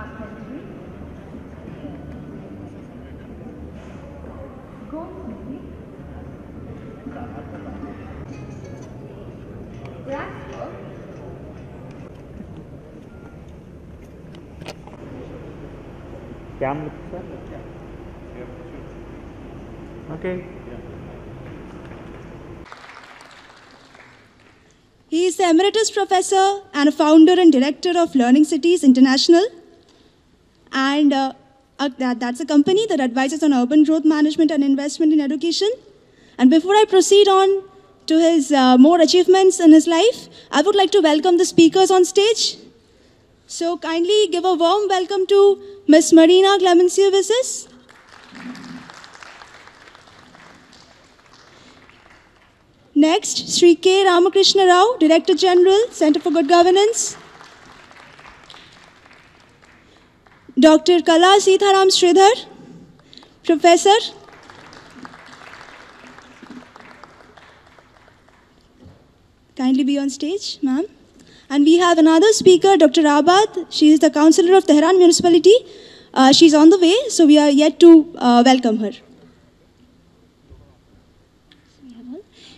smart century. Go smoothly. Grasp work. Cam, okay. He is the Emeritus Professor and a founder and director of Learning Cities International. And that's a company that advises on urban growth management and investment in education. And before I proceed on to his more achievements in his life, I would like to welcome the speakers on stage. So kindly give a warm welcome to Ms. Marina Clemencia-Vices. Next, Sri K. Ramakrishna Rao, Director General, Center for Good Governance. Dr. Kala Sitharam Sridhar, Professor. Kindly be on stage, ma'am. And we have another speaker, Dr. Abad. She is the Councillor of Tehran Municipality. She's on the way, so we are yet to welcome her.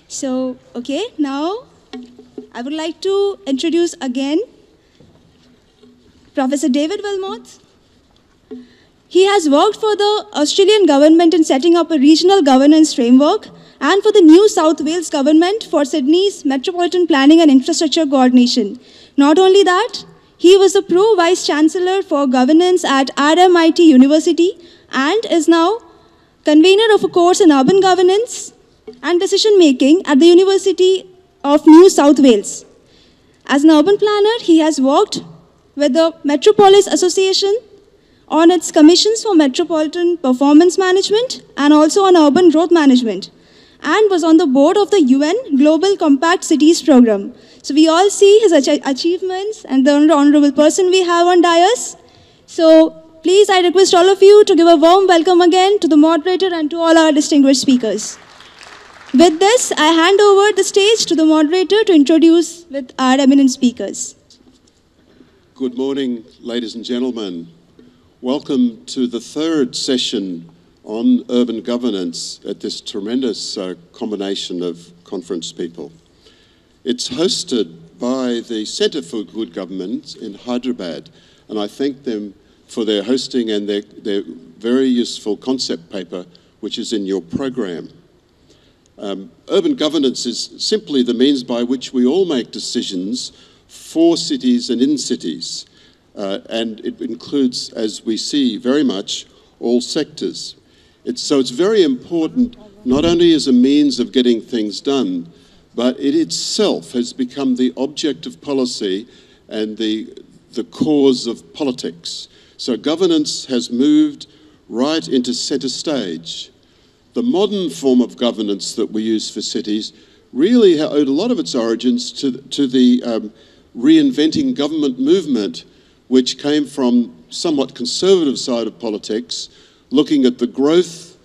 So, okay, now I would like to introduce again Professor David Wilmot. He has worked for the Australian government in setting up a regional governance framework and for the New South Wales government for Sydney's Metropolitan Planning and Infrastructure Coordination. Not only that, he was the Pro Vice Chancellor for Governance at RMIT University and is now convener of a course in urban governance and decision-making at the University of New South Wales. As an urban planner, he has worked with the Metropolis Association on its commissions for metropolitan performance management and also on urban growth management, and was on the board of the UN Global Compact Cities Program. So we all see his achievements and the honorable person we have on dais. So please, I request all of you to give a warm welcome again to the moderator and to all our distinguished speakers. With this, I hand over the stage to the moderator to introduce with our eminent speakers. Good morning, ladies and gentlemen. Welcome to the third session on urban governance at this tremendous combination of conference people. It's hosted by the Center for Good Government in Hyderabad, and I thank them for their hosting and their very useful concept paper, which is in your program. Urban governance is simply the means by which we all make decisions for cities and in cities. And it includes, as we see very much, all sectors. So it's very important, not only as a means of getting things done, but it itself has become the object of policy and the cause of politics. So governance has moved right into centre stage. The modern form of governance that we use for cities really owed a lot of its origins to the reinventing government movement, which came from somewhat conservative side of politics, looking at the growth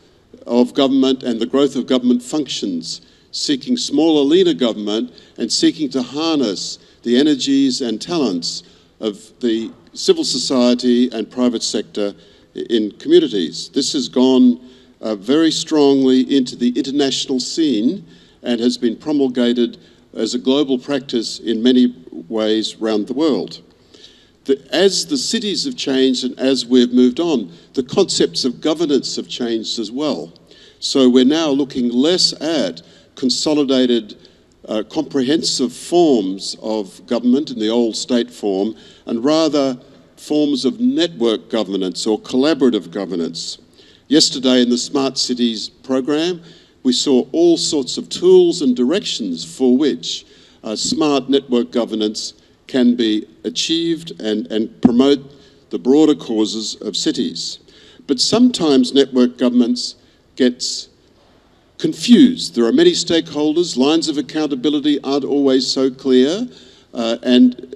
of government and the growth of government functions, seeking smaller, leaner government and seeking to harness the energies and talents of the civil society and private sector in communities. This has gone very strongly into the international scene and has been promulgated as a global practice in many ways around the world. As the cities have changed and as we've moved on, the concepts of governance have changed as well. So we're now looking less at consolidated, comprehensive forms of government in the old state form, and rather forms of network governance or collaborative governance. Yesterday in the Smart Cities program, we saw all sorts of tools and directions for which smart network governance can be achieved and promote the broader causes of cities. But sometimes network governance gets confused. There are many stakeholders, lines of accountability aren't always so clear, and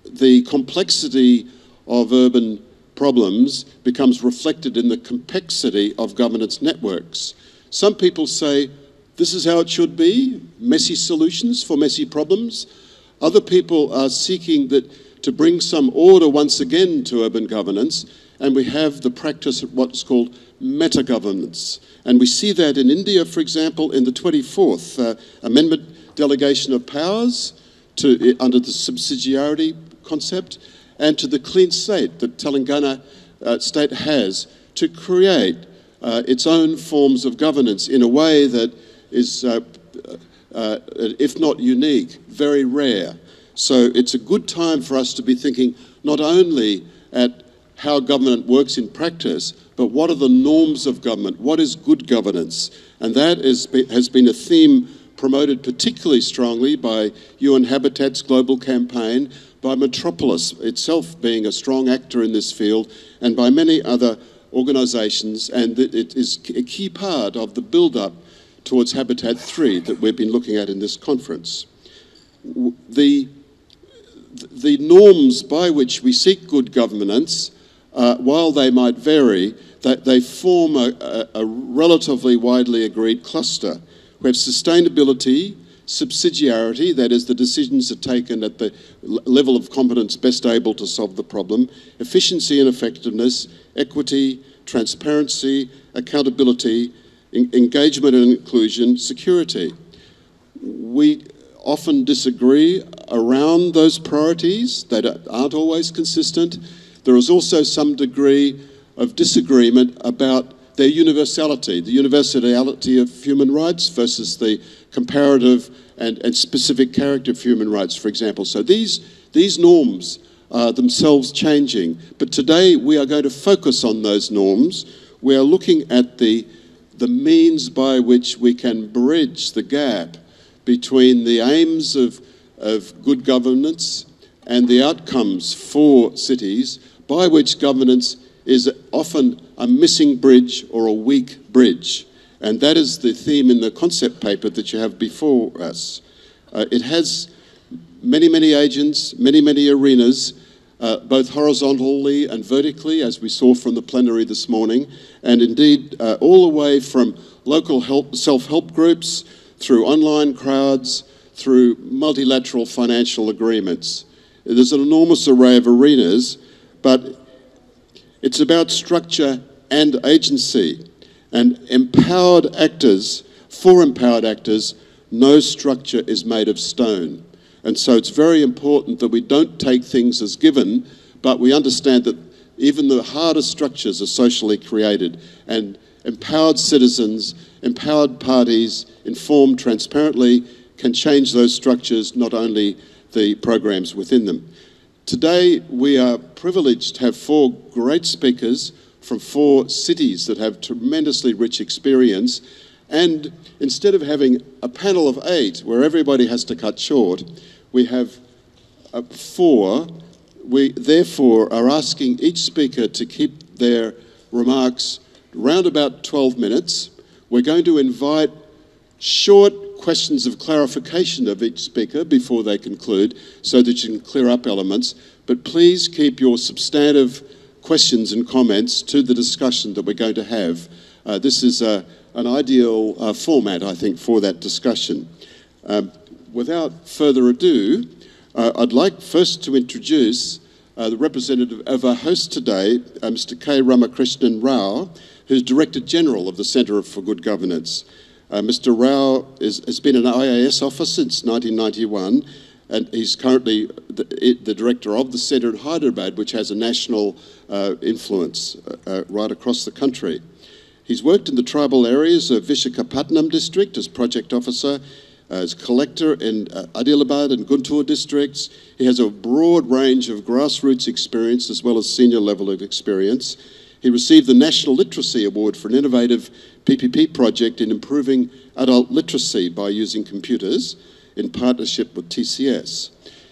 the complexity of urban problems becomes reflected in the complexity of governance networks. Some people say, this is how it should be, messy solutions for messy problems. Other people are seeking that to bring some order once again to urban governance, and we have the practice of what's called meta-governance. And we see that in India, for example, in the 24th Amendment delegation of powers under the subsidiarity concept, and to the clean slate that Telangana state has to create its own forms of governance in a way that is, if not unique, very rare. So it's a good time for us to be thinking not only at how government works in practice, but what are the norms of government? What is good governance? And that has been a theme promoted particularly strongly by UN Habitat's global campaign, by Metropolis itself being a strong actor in this field, and by many other organisations, and it is a key part of the build-up towards Habitat 3 that we've been looking at in this conference. The norms by which we seek good governance, while they might vary, they form a relatively widely agreed cluster. We have sustainability, subsidiarity, that is, the decisions are taken at the level of competence best able to solve the problem, efficiency and effectiveness, equity, transparency, accountability, engagement and inclusion, security. We often disagree around those priorities that aren't always consistent. There is also some degree of disagreement about their universality, the universality of human rights versus the comparative and specific character of human rights, for example. So these norms are themselves changing. But today we are going to focus on those norms. We are looking at the means by which we can bridge the gap between the aims of good governance and the outcomes for cities, by which governance is often a missing bridge or a weak bridge. And that is the theme in the concept paper that you have before us. It has many agents, many arenas, both horizontally and vertically, as we saw from the plenary this morning, and indeed all the way from local self-help groups, through online crowds, through multilateral financial agreements. There's an enormous array of arenas, but it's about structure and agency. And empowered actors, for empowered actors, no structure is made of stone. And so it's very important that we don't take things as given, but we understand that even the hardest structures are socially created. And empowered citizens, empowered parties, informed transparently, can change those structures, not only the programs within them. Today, we are privileged to have 4 great speakers from 4 cities that have tremendously rich experience. And instead of having a panel of 8 where everybody has to cut short, we have 4. We therefore are asking each speaker to keep their remarks around about 12 minutes. We're going to invite short questions of clarification of each speaker before they conclude so that you can clear up elements. But please keep your substantive questions and comments to the discussion that we're going to have. This is an ideal format, I think, for that discussion. Without further ado, I'd like first to introduce the representative of our host today, Mr. K. Ramakrishnan Rao, who's Director General of the Centre for Good Governance. Mr. Rao has been an IAS officer since 1991, and he's currently the director of the centre in Hyderabad, which has a national influence right across the country. He's worked in the tribal areas of Visakhapatnam district as project officer, as collector in Adilabad and Guntur districts. He has a broad range of grassroots experience as well as senior level of experience. He received the National Literacy Award for an innovative PPP project in improving adult literacy by using computers in partnership with TCS.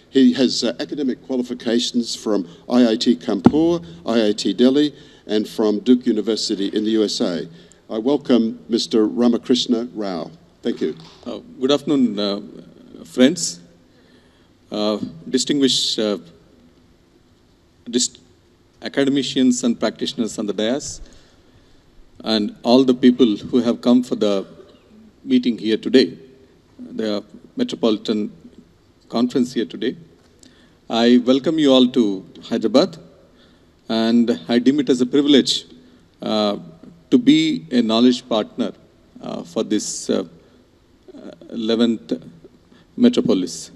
He has academic qualifications from IIT Kanpur, IIT Delhi, and from Duke University in the USA. I welcome Mr. Ramakrishna Rao. Thank you. Good afternoon, friends, distinguished academicians and practitioners on the dais, and all the people who have come for the meeting here today, the Metropolitan Conference here today. I welcome you all to Hyderabad, and I deem it as a privilege to be a knowledge partner for this 11th Metropolis.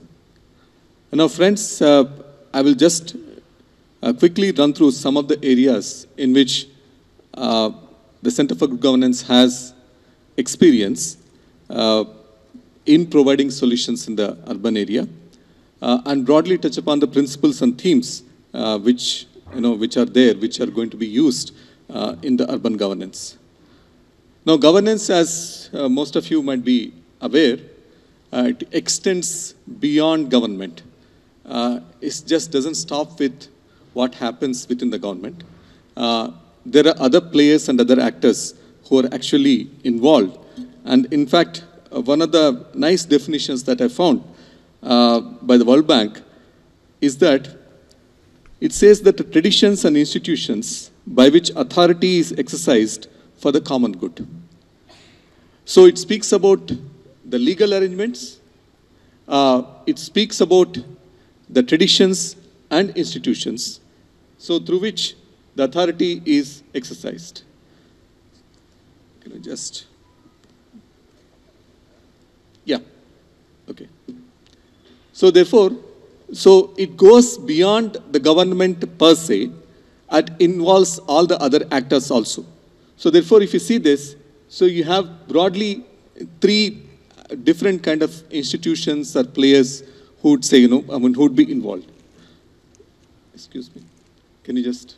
Now, friends, I will just quickly run through some of the areas in which the Center for Good Governance has experience in providing solutions in the urban area, and broadly touch upon the principles and themes which are there, which are going to be used in the urban governance. Now, governance, as most of you might be aware, it extends beyond government. It just doesn't stop with what happens within the government. There are other players and other actors who are actually involved. And in fact, one of the nice definitions that I found by the World Bank is that it says that the traditions and institutions by which authority is exercised for the common good. So it speaks about the legal arrangements, it speaks about the traditions and institutions, so through which the authority is exercised. Can I just, yeah, okay. So therefore, so it goes beyond the government per se, and involves all the other actors also. So therefore, if you see this, so you have broadly three different kind of institutions or players who would say, who would be involved. Excuse me, can you just?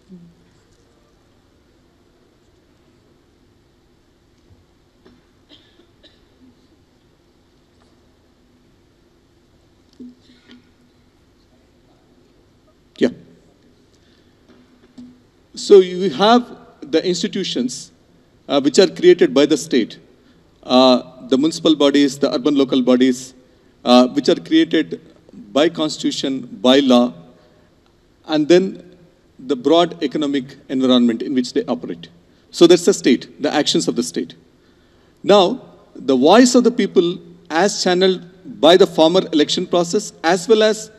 Yeah. So you have the institutions which are created by the state, the municipal bodies, the urban local bodies, which are created by constitution, by law, and then the broad economic environment in which they operate. So that's the state, the actions of the state. Now, the voice of the people as channeled by the former election process, as well as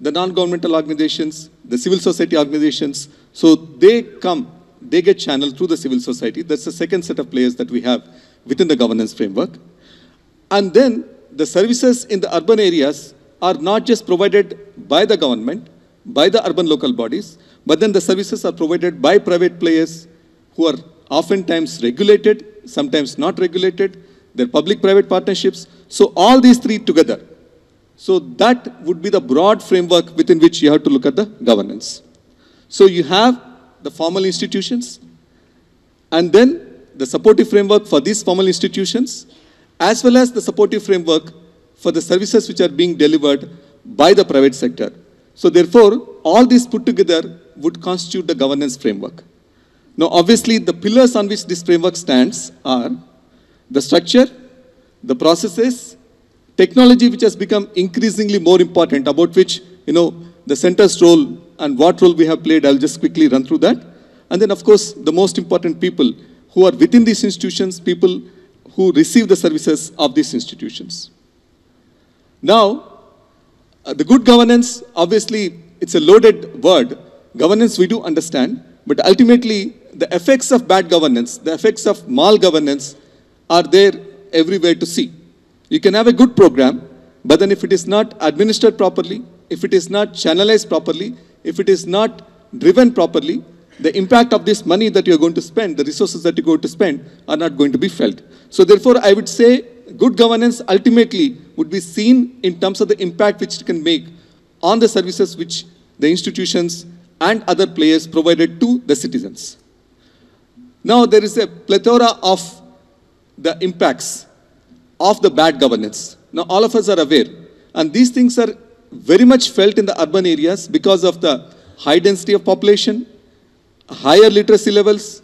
the non-governmental organizations, the civil society organizations, so they get channeled through the civil society. That's the second set of players that we have within the governance framework. And then the services in the urban areas are not just provided by the government, by the urban local bodies, but then the services are provided by private players who are oftentimes regulated, sometimes not regulated. They're public-private partnerships. So all these three together. So that would be the broad framework within which you have to look at the governance. So you have the formal institutions, and then the supportive framework for these formal institutions, as well as the supportive framework for the services which are being delivered by the private sector. So therefore, all these put together would constitute the governance framework. Now, obviously, the pillars on which this framework stands are the structure, the processes, technology which has become increasingly more important, about which, the center's role and what role we have played, I'll just quickly run through that. And then, of course, the most important people who are within these institutions, people who receive the services of these institutions. Now, the good governance, obviously, it's a loaded word. Governance we do understand, but ultimately, the effects of bad governance, the effects of malgovernance are there everywhere to see. You can have a good program, but then if it is not administered properly, if it is not channelized properly, if it is not driven properly, the impact of this money that you're going to spend, the resources that you're going to spend, are not going to be felt. So therefore, I would say good governance ultimately would be seen in terms of the impact which it can make on the services which the institutions and other players provided to the citizens. Now, there is a plethora of the impacts of the bad governance. Now, all of us are aware, and these things are very much felt in the urban areas because of the high density of population, higher literacy levels,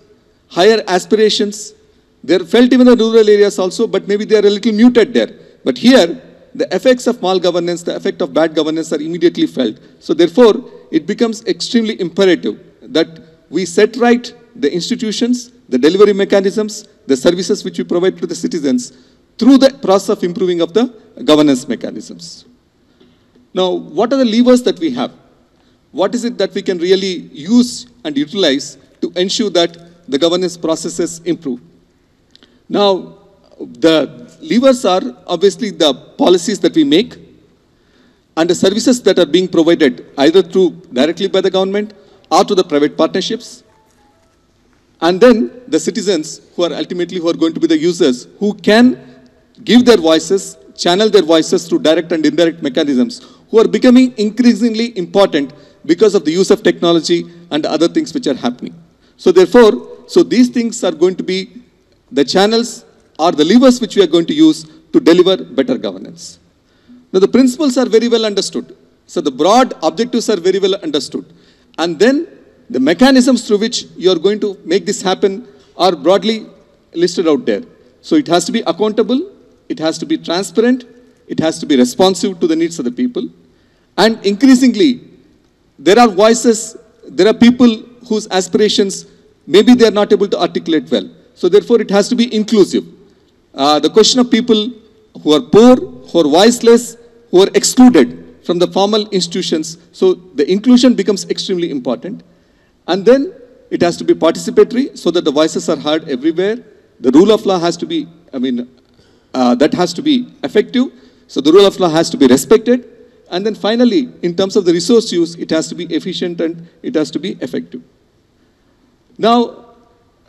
higher aspirations. They're felt even in the rural areas also, but maybe they are a little muted there. But here, the effects of malgovernance, the effect of bad governance are immediately felt. So therefore, it becomes extremely imperative that we set right the institutions, the delivery mechanisms, the services which we provide to the citizens through the process of improving of the governance mechanisms. Now, what are the levers that we have? what is it that we can really use and utilize to ensure that the governance processes improve. Now, the levers are obviously the policies that we make and the services that are being provided either through directly by the government or to the private partnerships. And then the citizens who are ultimately who are going to be the users who can give their voices, channel their voices through direct and indirect mechanisms who are becoming increasingly important because of the use of technology and other things which are happening. So therefore, these things are going to be the channels or the levers which we are going to use to deliver better governance. Now the principles are very well understood. So the broad objectives are very well understood. And then the mechanisms through which you are going to make this happen are broadly listed out there. So it has to be accountable, it has to be transparent, it has to be responsive to the needs of the people. And increasingly, there are voices, there are people whose aspirations, maybe they are not able to articulate well. So therefore, it has to be inclusive. The question of people who are poor, who are voiceless, who are excluded from the formal institutions. So the inclusion becomes extremely important. And then it has to be participatory so that the voices are heard everywhere. The rule of law has to be, that has to be effective. So the rule of law has to be respected. And then finally, in terms of the resource use, it has to be efficient and it has to be effective. Now,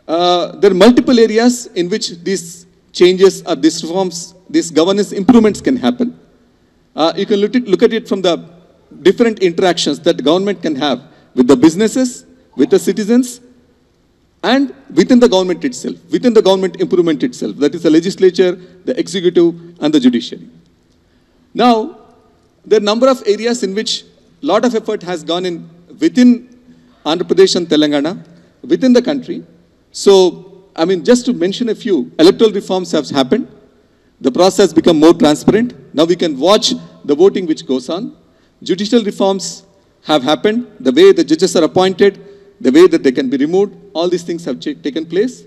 there are multiple areas in which these changes or these reforms, these governance improvements can happen. You can look at it from the different interactions that the government can have with the businesses, with the citizens, and within the government itself, within the government improvement itself, that is the legislature, the executive, and the judiciary. Now, there are a number of areas in which a lot of effort has gone in within Andhra Pradesh and Telangana, within the country. So, just to mention a few, electoral reforms have happened. The process has become more transparent. Now we can watch the voting which goes on. Judicial reforms have happened. The way the judges are appointed, the way that they can be removed, all these things have taken place.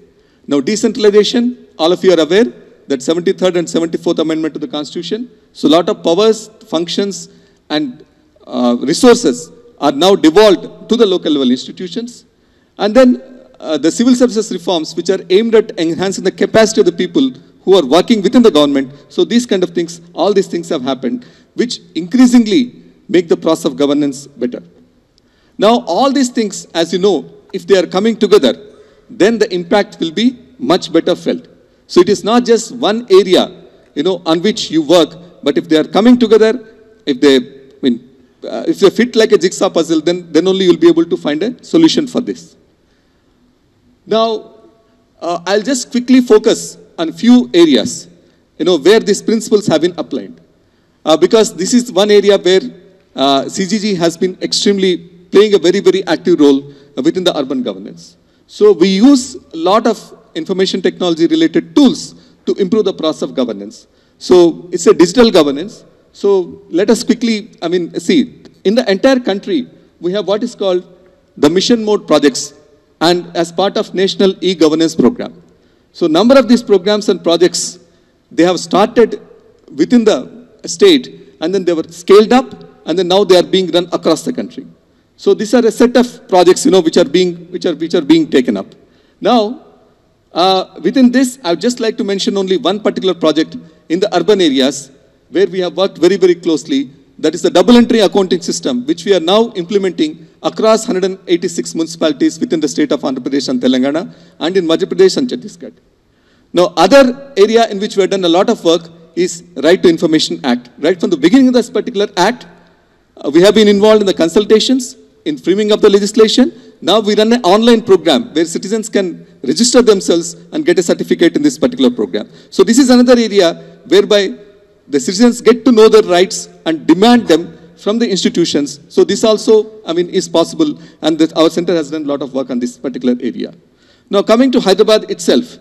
Now decentralization, all of you are aware that 73rd and 74th Amendment to the Constitution. So a lot of powers, functions, and resources are now devolved to the local level institutions. And then the civil services reforms, which are aimed at enhancing the capacity of the people who are working within the government. So these kind of things, all these things have happened, which increasingly make the process of governance better. Now, all these things, as you know, if they are coming together, then the impact will be much better felt. So it is not just one area, on which you work, but if they are coming together, if they fit like a jigsaw puzzle, then only you'll be able to find a solution for this. Now, I'll just quickly focus on a few areas, where these principles have been applied. Because this is one area where CGG has been extremely playing a very, very active role within the urban governance. So we use a lot of information technology related tools to improve the process of governance. So it's a digital governance. So let us quickly, see, in the entire country, we have what is called the mission mode projects and as part of National E-Governance Program. So number of these programs and projects, they have started within the state and then they were scaled up and then now they are being run across the country. So these are a set of projects, which are being taken up. Now, within this, I would just like to mention only one particular project in the urban areas where we have worked very, very closely. That is the double entry accounting system, which we are now implementing across 186 municipalities within the state of Andhra Pradesh and Telangana and in Madhya Pradesh and Chhattisgarh. Now, other area in which we have done a lot of work is Right to Information Act. Right from the beginning of this particular act, we have been involved in the consultations, in framing of the legislation. Now we run an online program where citizens can register themselves and get a certificate in this particular program. So this is another area whereby the citizens get to know their rights and demand them from the institutions. So this also, is possible, and our center has done a lot of work on this particular area. Now coming to Hyderabad itself,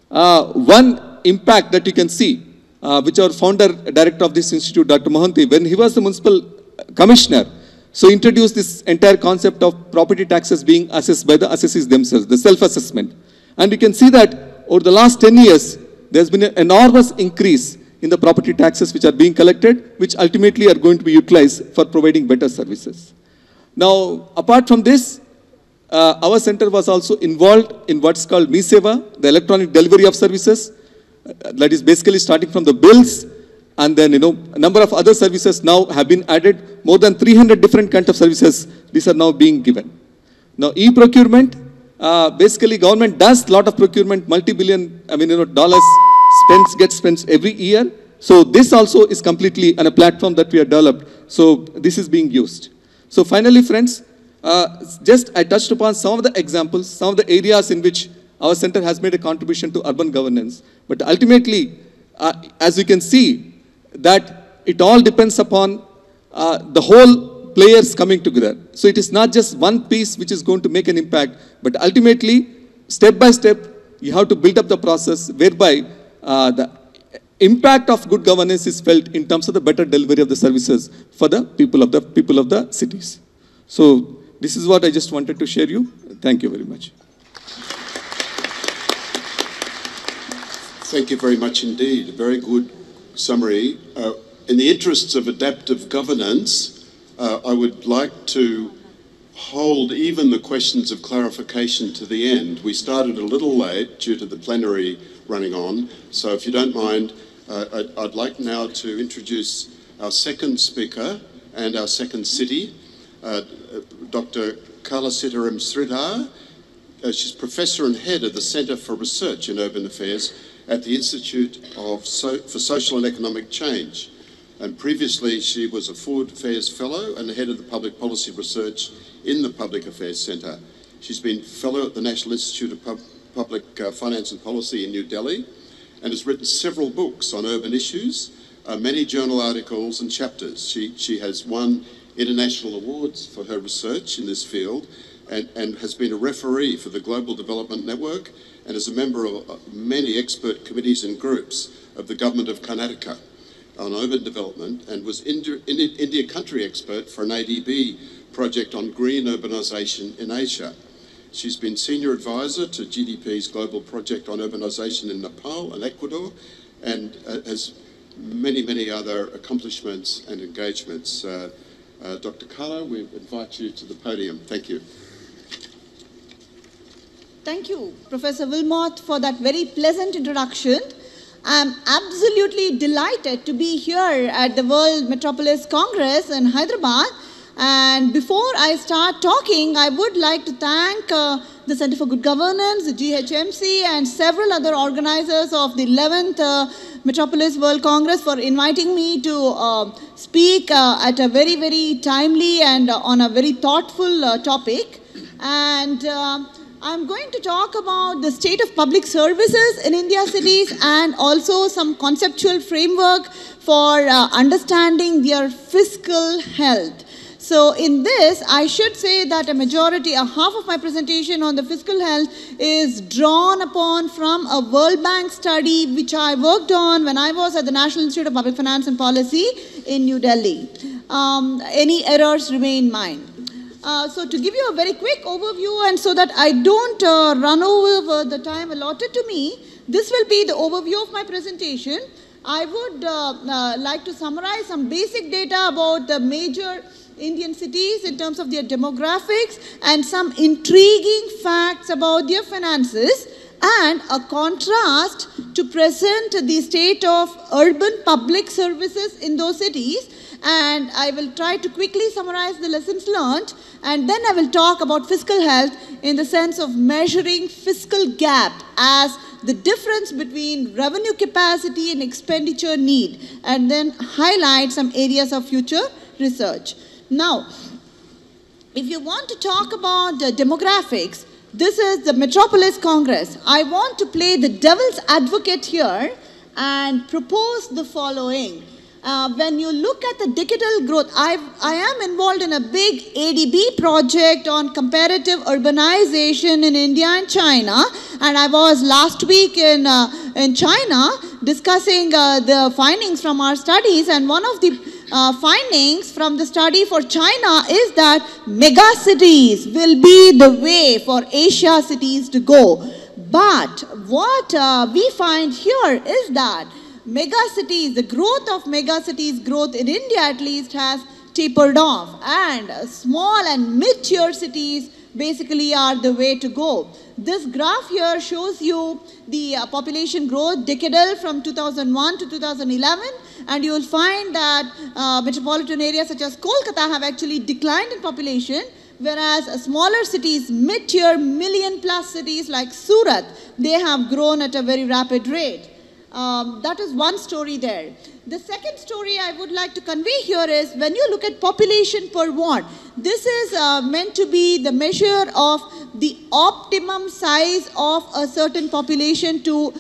one impact that you can see, which our founder, director of this institute, Dr. Mohanty, when he was the municipal commissioner, so introduced this entire concept of property taxes being assessed by the assessees themselves, the self-assessment. And you can see that over the last 10 years, there's been an enormous increase in the property taxes which are being collected, which ultimately are going to be utilized for providing better services. Now, apart from this, our center was also involved in what's called MeSeva, the electronic delivery of services. That is basically starting from the bills, and then, a number of other services now have been added. More than 300 different kinds of services, these are now being given. Now, e-procurement, basically government does a lot of procurement, multi-billion, dollars gets spent every year. So this also is completely on a platform that we have developed. So this is being used. So finally, friends, just I touched upon some of the examples, some of the areas in which our center has made a contribution to urban governance. But ultimately, as you can see, that it all depends upon the whole players coming together. So it is not just one piece which is going to make an impact, but ultimately, step by step, you have to build up the process whereby the impact of good governance is felt in terms of the better delivery of the services for the people of the cities. So this is what I just wanted to share you. Thank you very much. Thank you very much indeed. A very good summary. In the interests of adaptive governance, I would like to hold even the questions of clarification to the end. We started a little late due to the plenary running on, so if you don't mind, I'd like now to introduce our second speaker and our second city, Dr. Kala Sitaram Sridhar. She's Professor and Head of the Centre for Research in Urban Affairs at the Institute for Social and Economic Change. And previously she was a Forward Affairs Fellow and the Head of the Public Policy Research in the Public Affairs Centre. She's been Fellow at the National Institute of Public Finance and Policy in New Delhi and has written several books on urban issues, many journal articles and chapters. She has won international awards for her research in this field and has been a referee for the Global Development Network and is a member of many expert committees and groups of the Government of Karnataka on urban development and was India country expert for an ADB project on green urbanisation in Asia. She's been senior advisor to GDP's global project on urbanisation in Nepal and Ecuador and has many, many other accomplishments and engagements. Dr. Kala, we invite you to the podium. Thank you. Thank you, Professor Wilmot, for that very pleasant introduction. I'm absolutely delighted to be here at the World Metropolis Congress in Hyderabad. And before I start talking, I would like to thank the Center for Good Governance, the GHMC, and several other organizers of the 11th Metropolis World Congress for inviting me to speak at a very, very timely and on a very thoughtful topic. And I'm going to talk about the state of public services in India cities and also some conceptual framework for understanding their fiscal health. So in this, I should say that a majority, half of my presentation on the fiscal health is drawn upon from a World Bank study which I worked on when I was at the National Institute of Public Finance and Policy in New Delhi. Any errors remain mine. So to give you a very quick overview and so that I don't run over the time allotted to me, this will be the overview of my presentation. I would like to summarize some basic data about the major Indian cities in terms of their demographics and some intriguing facts about their finances and a contrast to present the state of urban public services in those cities. And I will try to quickly summarize the lessons learned, and then I will talk about fiscal health in the sense of measuring fiscal gap as the difference between revenue capacity and expenditure need, and then highlight some areas of future research. Now, if you want to talk about demographics, this is the Metropolis Congress. I want to play the devil's advocate here and propose the following. When you look at the decadal growth, I am involved in a big ADB project on comparative urbanization in India and China, and I was last week in China discussing the findings from our studies, and one of the findings from the study for China is that megacities will be the way for Asia cities to go. But what we find here is that megacities, the growth of megacities growth in India at least has tapered off, and small and mid-tier cities basically are the way to go. This graph here shows you the population growth decadal from 2001 to 2011, and you will find that metropolitan areas such as Kolkata have actually declined in population, whereas smaller cities, mid-tier, million-plus cities like Surat, they have grown at a very rapid rate. That is one story there. The second story I would like to convey here is when you look at population per ward, this is meant to be the measure of the optimum size of a certain population to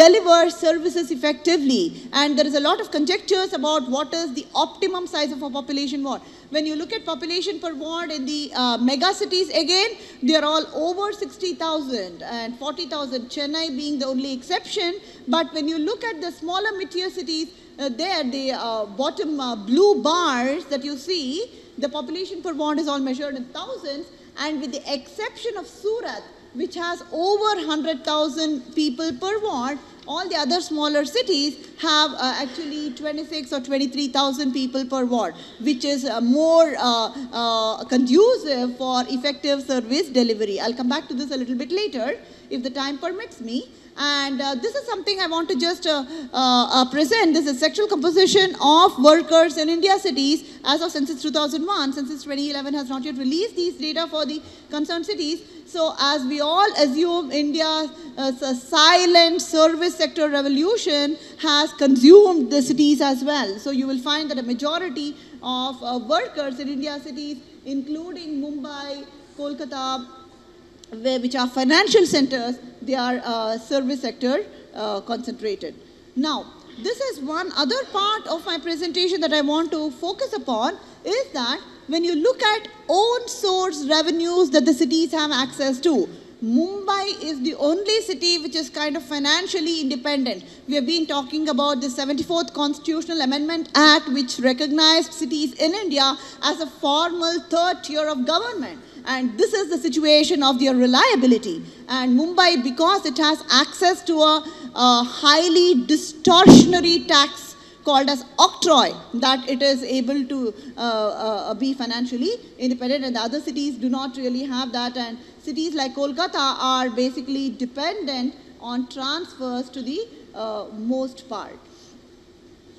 deliver services effectively. And there is a lot of conjectures about what is the optimum size of a population ward. When you look at population per ward in the mega cities, again, they are all over 60,000 and 40,000, Chennai being the only exception. But when you look at the smaller mid-tier cities, there, the bottom blue bars that you see, the population per ward is all measured in thousands, and with the exception of Surat, which has over 100,000 people per ward, all the other smaller cities have actually 26 or 23,000 people per ward, which is more conducive for effective service delivery. I'll come back to this a little bit later if the time permits me. And this is something I want to just present. This is sexual composition of workers in India cities as of Census 2001. Census 2011 has not yet released these data for the concerned cities. So as we all assume, India's silent service sector revolution has consumed the cities as well. So you will find that a majority of workers in India cities, including Mumbai, Kolkata, which are financial centers, they are service sector concentrated. Now, this is one other part of my presentation that I want to focus upon, is that when you look at own source revenues that the cities have access to, Mumbai is the only city which is kind of financially independent. We have been talking about the 74th Constitutional Amendment Act, which recognized cities in India as a formal third tier of government. And this is the situation of their reliability. And Mumbai, because it has access to a highly distortionary tax called as octroi, that it is able to be financially independent, and the other cities do not really have that. And cities like Kolkata are basically dependent on transfers to the most part.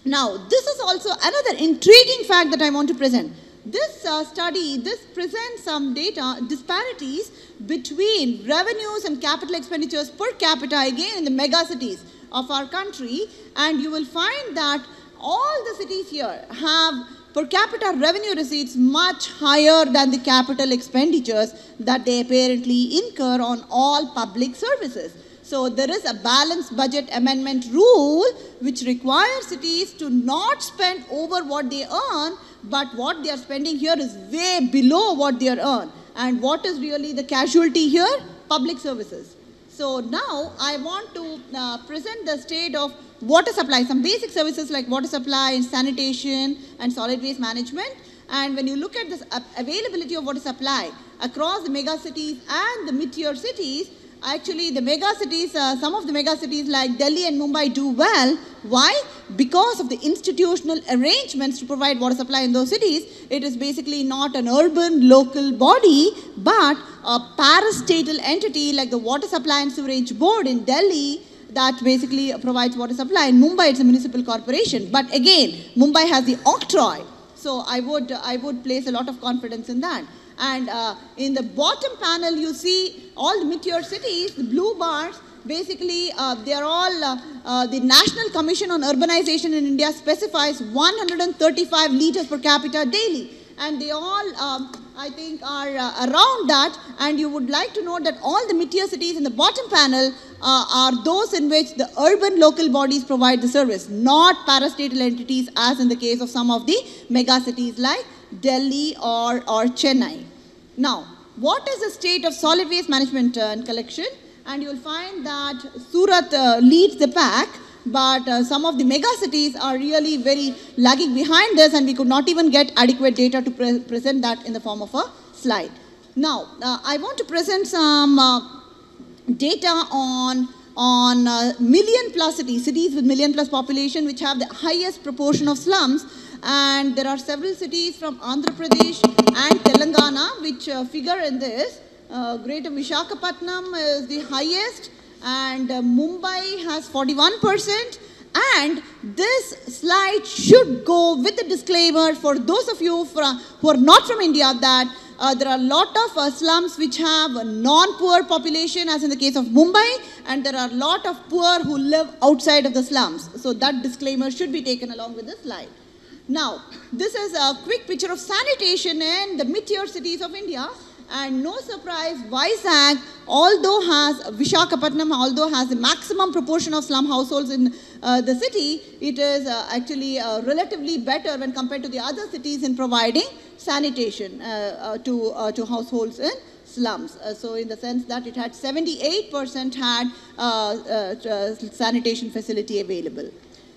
Now, this is also another intriguing fact that I want to present. This study, this presents some data disparities between revenues and capital expenditures per capita, again in the mega cities of our country, and you will find that all the cities here have per capita revenue receipts much higher than the capital expenditures that they apparently incur on all public services. So there is a balanced budget amendment rule which requires cities to not spend over what they earn, but what they are spending here is way below what they earn. And what is really the casualty here? Public services. So now I want to present the state of water supply, some basic services like water supply and sanitation and solid waste management. And when you look at this availability of water supply across the mega cities and the mid-tier cities, actually the mega cities, some of the mega cities like Delhi and Mumbai do well. Why? Because of the institutional arrangements to provide water supply in those cities. It is basically not an urban local body, but a parastatal entity like the Water Supply and Sewerage Board in Delhi that basically provides water supply. In Mumbai, it's a municipal corporation. But again, Mumbai has the octroi. So I would place a lot of confidence in that. And in the bottom panel, you see all the mid-tier cities, the blue bars, basically they are all, the National Commission on Urbanization in India specifies 135 liters per capita daily. And they all, I think, are around that. And you would like to note that all the mid-tier cities in the bottom panel are those in which the urban local bodies provide the service, not parastatal entities as in the case of some of the mega cities like Delhi or Chennai. Now, what is the state of solid waste management and collection? And you will find that Surat leads the pack, but some of the mega cities are really very lagging behind this, and we could not even get adequate data to present that in the form of a slide. Now, I want to present some data on million plus cities with million plus population which have the highest proportion of slums. and there are several cities from Andhra Pradesh and Telangana which figure in this. Greater Visakhapatnam is the highest, and Mumbai has 41%. And this slide should go with a disclaimer for those of you who are not from India that there are a lot of slums which have a non-poor population, as in the case of Mumbai, and there are a lot of poor who live outside of the slums. So that disclaimer should be taken along with this slide. Now, this is a quick picture of sanitation in the mid-tier cities of India. And no surprise, Vizag, Visakhapatnam, although has the maximum proportion of slum households in the city, it is actually relatively better when compared to the other cities in providing sanitation to households in slums. So in the sense that it had 78% had sanitation facility available.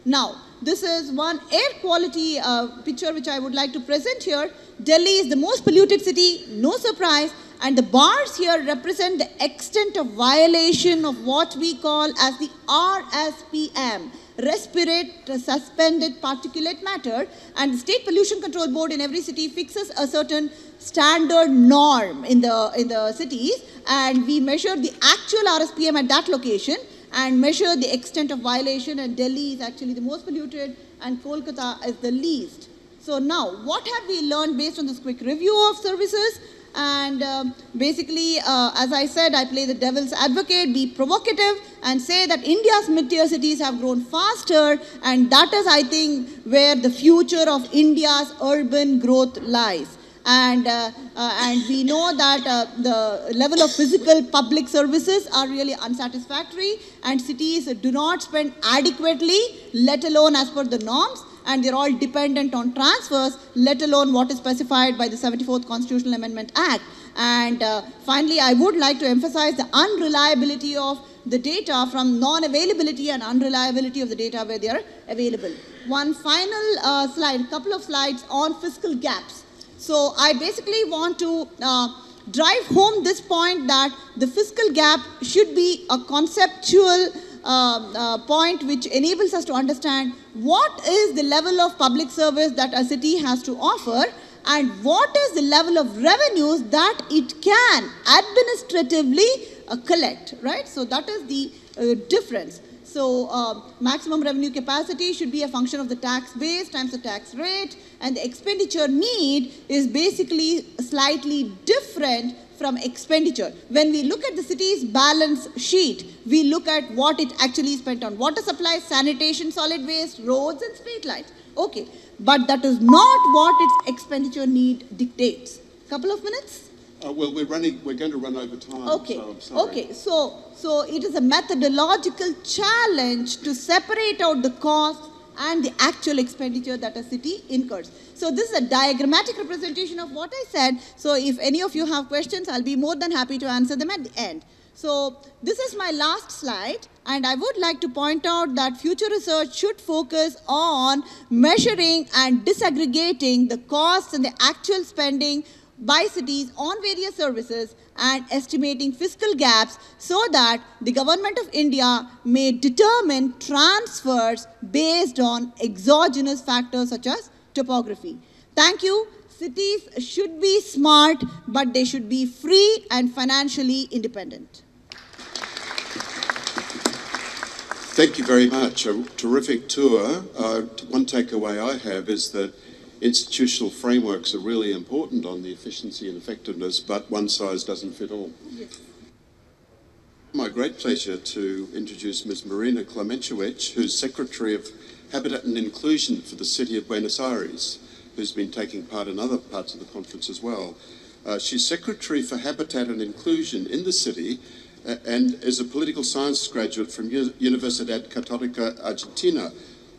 Now, this is one air quality picture which I would like to present here. Delhi is the most polluted city, no surprise, and the bars here represent the extent of violation of what we call as the RSPM, Respirate Suspended Particulate Matter, and the State Pollution Control Board in every city fixes a certain standard norm in the cities, and we measure the actual RSPM at that location and measure the extent of violation, and Delhi is actually the most polluted and Kolkata is the least. So now, what have we learned based on this quick review of services? And basically, as I said, I play the devil's advocate, be provocative, and say that India's mid-tier cities have grown faster, and that is, I think, where the future of India's urban growth lies. And we know that the level of physical public services are really unsatisfactory, and cities do not spend adequately, let alone as per the norms, and they're all dependent on transfers, let alone what is specified by the 74th Constitutional Amendment Act. And finally, I would like to emphasize the unreliability of the data from non-availability and unreliability of the data where they are available. One final slide, a couple of slides on fiscal gaps. So I basically want to drive home this point that the fiscal gap should be a conceptual point which enables us to understand what is the level of public service that a city has to offer and what is the level of revenues that it can administratively collect, right? So that is the difference. So maximum revenue capacity should be a function of the tax base times the tax rate, and the expenditure need is basically slightly different from expenditure. When we look at the city's balance sheet, we look at what it actually spent on water supply, sanitation, solid waste, roads and street lights. Okay, but that is not what its expenditure need dictates. Couple of minutes? Well, we're going to run over time. Okay. So I'm sorry. Okay. So it is a methodological challenge to separate out the cost and the actual expenditure that a city incurs. So this is a diagrammatic representation of what I said. So if any of you have questions, I'll be more than happy to answer them at the end. So this is my last slide, and I would like to point out that future research should focus on measuring and disaggregating the costs and the actual spending by cities on various services and estimating fiscal gaps so that the government of India may determine transfers based on exogenous factors such as topography. Thank you. Cities should be smart, but they should be free and financially independent. Thank you very much. A terrific tour. One takeaway I have is that institutional frameworks are really important on the efficiency and effectiveness, but one size doesn't fit all. Yes. My great pleasure to introduce Ms. Marina Klemenciewicz, who's Secretary of Habitat and Inclusion for the City of Buenos Aires, who's been taking part in other parts of the conference as well. She's Secretary for Habitat and Inclusion in the city and is a political science graduate from Universidad Católica Argentina,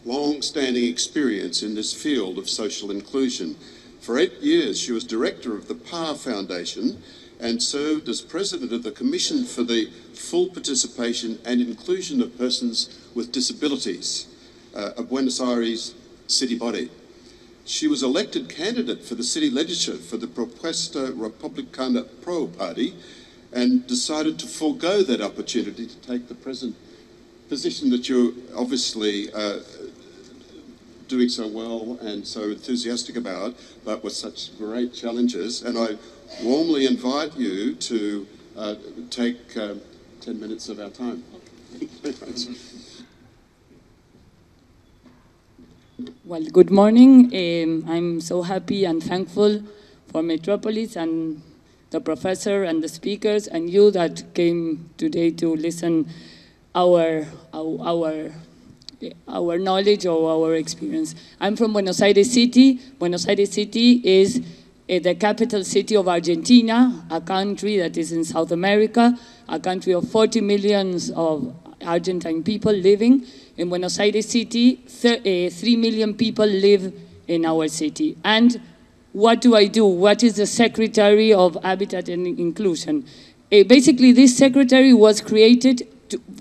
long-standing experience in this field of social inclusion. For 8 years, she was director of the PAR Foundation and served as president of the Commission for the Full Participation and Inclusion of Persons with Disabilities, a Buenos Aires city body. She was elected candidate for the city legislature for the Propuesta Republicana Pro party and decided to forego that opportunity to take the present position that you're obviously doing so well and so enthusiastic about, but with such great challenges. And I warmly invite you to take 10 minutes of our time. Well, good morning. I'm so happy and thankful for Metropolis and the professor and the speakers and you that came today to listen our knowledge or our experience. I'm from Buenos Aires City. Buenos Aires City is the capital city of Argentina, a country that is in South America, a country of 40 million of Argentine people living. In Buenos Aires City, 3 million people live in our city. And what do I do? What is the Secretary of Habitat and Inclusion? Basically, this secretary was created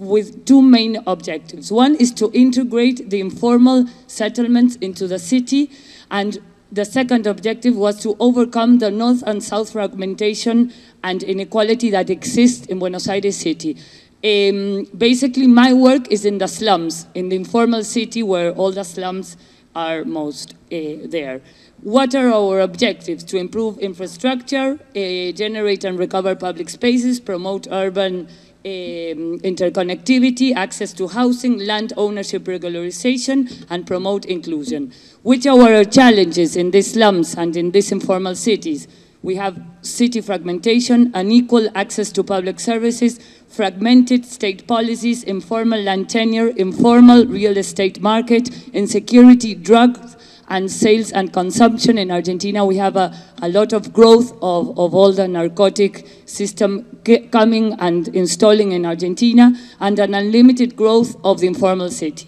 with 2 main objectives. One is to integrate the informal settlements into the city, and the second objective was to overcome the north and south fragmentation and inequality that exists in Buenos Aires City. Basically, my work is in the slums, in the informal city where all the slums are most there. What are our objectives? To improve infrastructure, generate and recover public spaces, promote urban interconnectivity, access to housing, land ownership regularization, and promote inclusion. Which are our challenges in these slums and in these informal cities? We have city fragmentation, unequal access to public services, fragmented state policies, informal land tenure, informal real estate market, insecurity, drugs, and sales and consumption. In Argentina, we have a lot of growth of all the narcotic system coming and installing in Argentina, and an unlimited growth of the informal city.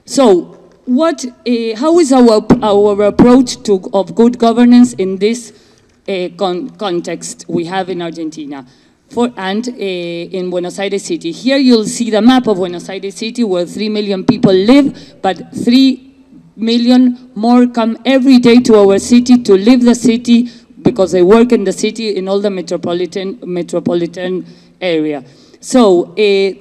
So, how is our approach of good governance in this context we have in Argentina? In Buenos Aires City. Here you'll see the map of Buenos Aires City where 3 million people live, but 3 million more come every day to our city to live the city because they work in the city in all the metropolitan area. So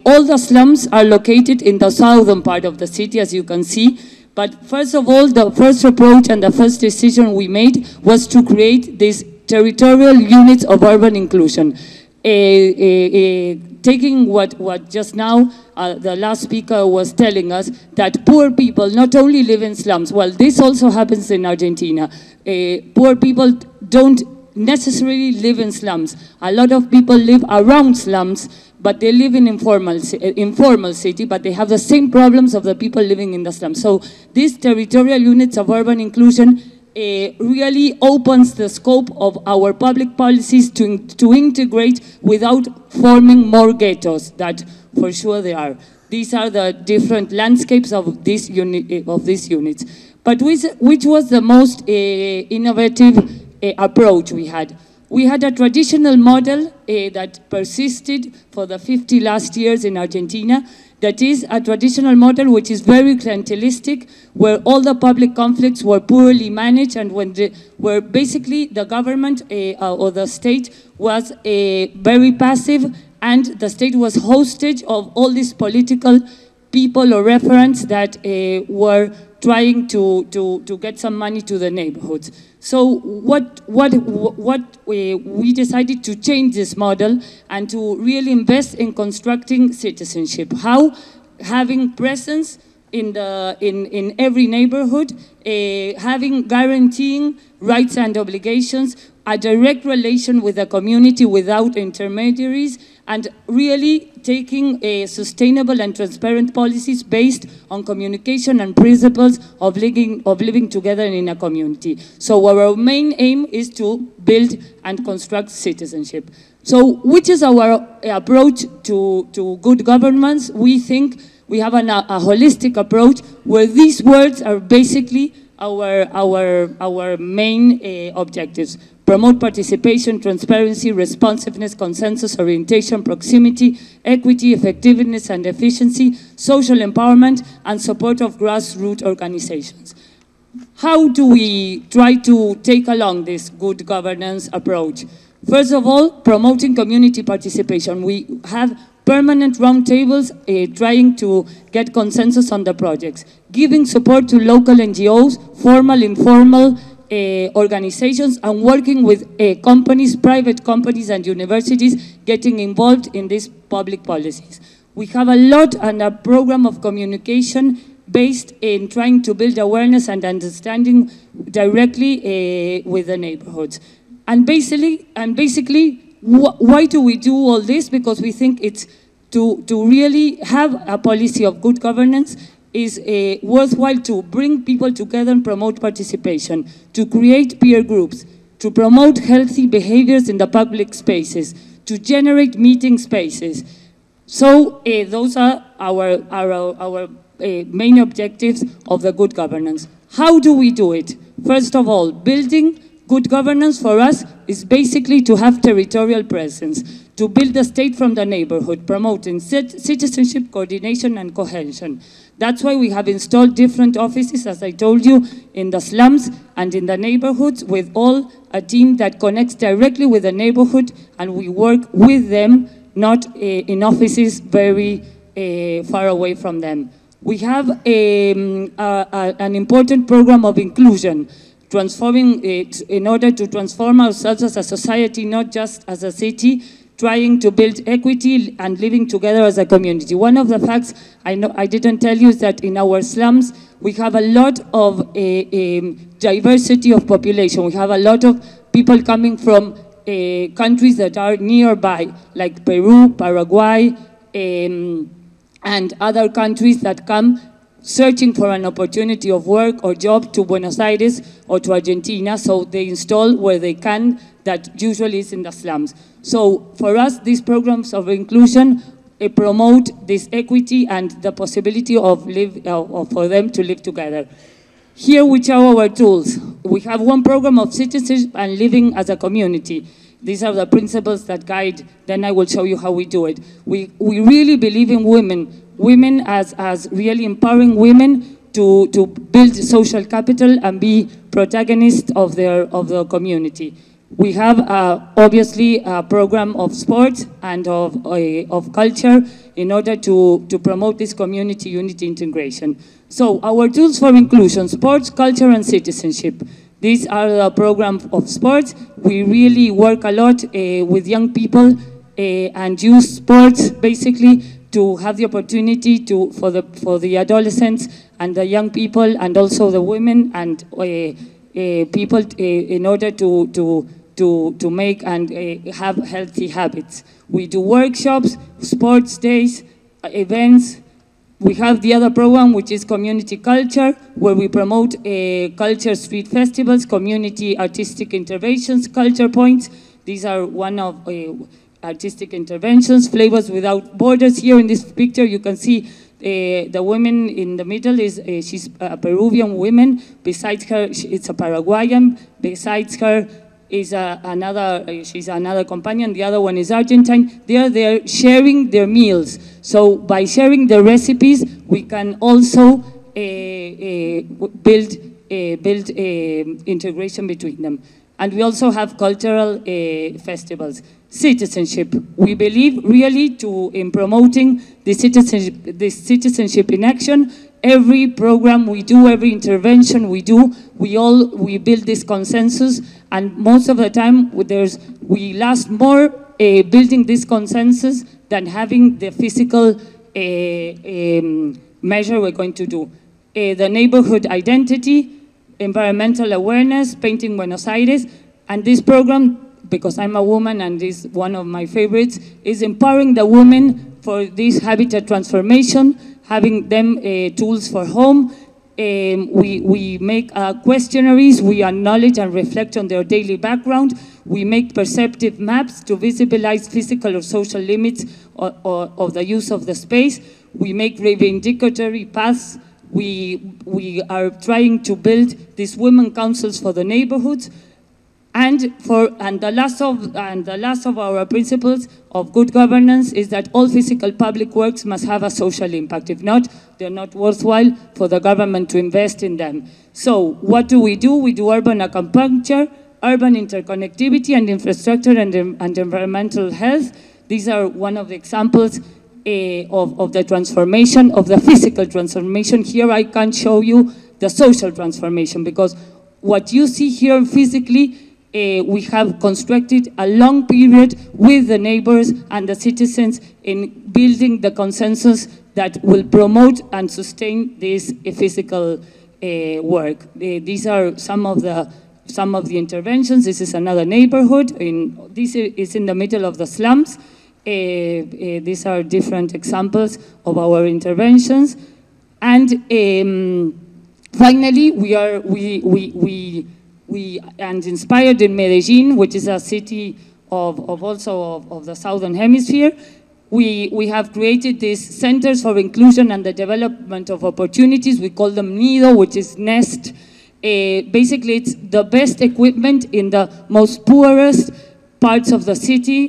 all the slums are located in the southern part of the city, as you can see. But first of all, the first approach and the first decision we made was to create these territorial units of urban inclusion. Taking what just now the last speaker was telling us, that poor people not only live in slums, well, this also happens in Argentina. Poor people don't necessarily live in slums. A lot of people live around slums, but they live in informal city, but they have the same problems of the people living in the slums. So these territorial units of urban inclusion really opens the scope of our public policies to integrate without forming more ghettos, that for sure there are. These are the different landscapes of these units. But which was the most innovative approach we had? We had a traditional model that persisted for the 50 last years in Argentina. That is a traditional model which is very clientelistic, where all the public conflicts were poorly managed, and where basically the government or the state was very passive, and the state was hostage of all these political people or referents that were trying to get some money to the neighborhoods. So we decided to change this model and to really invest in constructing citizenship. How? Having presence in every neighborhood, guaranteeing rights and obligations, a direct relation with the community without intermediaries, and really taking sustainable and transparent policies based on communication and principles of living together in a community. So our main aim is to build and construct citizenship. So which is our approach to good governance? We think we have a holistic approach where these words are basically our main objectives. Promote participation, transparency, responsiveness, consensus, orientation, proximity, equity, effectiveness and efficiency, social empowerment, and support of grassroots organizations. How do we try to take along this good governance approach? First of all, promoting community participation. We have permanent roundtables trying to get consensus on the projects, giving support to local NGOs, formal, informal organizations, and working with companies, private companies and universities getting involved in these public policies. We have a lot and a program of communication based in trying to build awareness and understanding directly with the neighborhoods. And basically, why do we do all this? Because we think it's to really have a policy of good governance is worthwhile to bring people together and promote participation, to create peer groups, to promote healthy behaviors in the public spaces, to generate meeting spaces. So those are our main objectives of the good governance. How do we do it? First of all, building good governance for us is basically to have territorial presence, to build the state from the neighborhood, promoting citizenship, coordination, and cohesion. That's why we have installed different offices, as I told you, in the slums and in the neighborhoods, with all a team that connects directly with the neighborhood, and we work with them, not in offices very far away from them. We have an important program of inclusion, transforming it in order to transform ourselves as a society, not just as a city, trying to build equity and living together as a community. One of the facts I didn't tell you is that in our slums, we have a lot of diversity of population. We have a lot of people coming from countries that are nearby, like Peru, Paraguay, and other countries that come searching for an opportunity of work or job to Buenos Aires or to Argentina, so they install where they can, that usually is in the slums. So for us, these programs of inclusion promote this equity and the possibility of for them to live together. Here, which are our tools? We have one program of citizenship and living as a community. These are the principles that guide, then I will show you how we do it. We really believe in women as really empowering women to build social capital and be protagonists of their community. We have obviously a program of sports and of culture in order to promote this community unity integration. So our tools for inclusion: sports, culture, and citizenship. These are the program of sports. We really work a lot with young people and use sports basically to have the opportunity for the adolescents and the young people and also the women and people in order to make and have healthy habits. We do workshops, sports days, events. We have the other program, which is community culture, where we promote culture street festivals, community artistic interventions, culture points. These are one of artistic interventions, Flavors Without Borders. Here in this picture, you can see the woman in the middle she's a Peruvian woman. Besides her, it's a Paraguayan. Besides her is she's another companion. The other one is Argentine. They're sharing their meals. So by sharing the recipes, we can also build integration between them. And we also have cultural festivals. Citizenship. We believe really in promoting the citizenship in action. Every program we do, every intervention we do, we build this consensus, and most of the time we last more building this consensus than having the physical measure we're going to do. The neighborhood identity, environmental awareness, painting Buenos Aires, and this program, because I'm a woman and is one of my favorites, is empowering the women for this habitat transformation, having them tools for home. We make questionnaires, we acknowledge and reflect on their daily background. We make perceptive maps to visualize physical or social limits of the use of the space. We make reivindicatory paths. We are trying to build these women councils for the neighborhoods. And the last of our principles of good governance is that all physical public works must have a social impact. If not, they're not worthwhile for the government to invest in them. So what do? We do urban acupuncture, urban interconnectivity and infrastructure and environmental health These are one of the examples of the transformation, of the physical transformation. Here I can show you the social transformation, because what you see here physically, we have constructed a long period with the neighbors and the citizens in building the consensus that will promote and sustain this physical work. These are some of the interventions. This is another neighborhood. This is in the middle of the slums. These are different examples of our interventions. And finally, and inspired in Medellin, which is a city of the Southern Hemisphere, we have created these centers for inclusion and the development of opportunities. We call them Nido, which is nest. Basically, it's the best equipment in the most poorest parts of the city,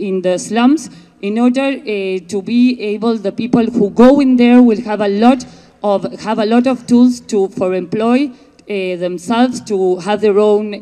in the slums, in order to be able, the people who go in there will have a lot of tools for employ themselves, to have their own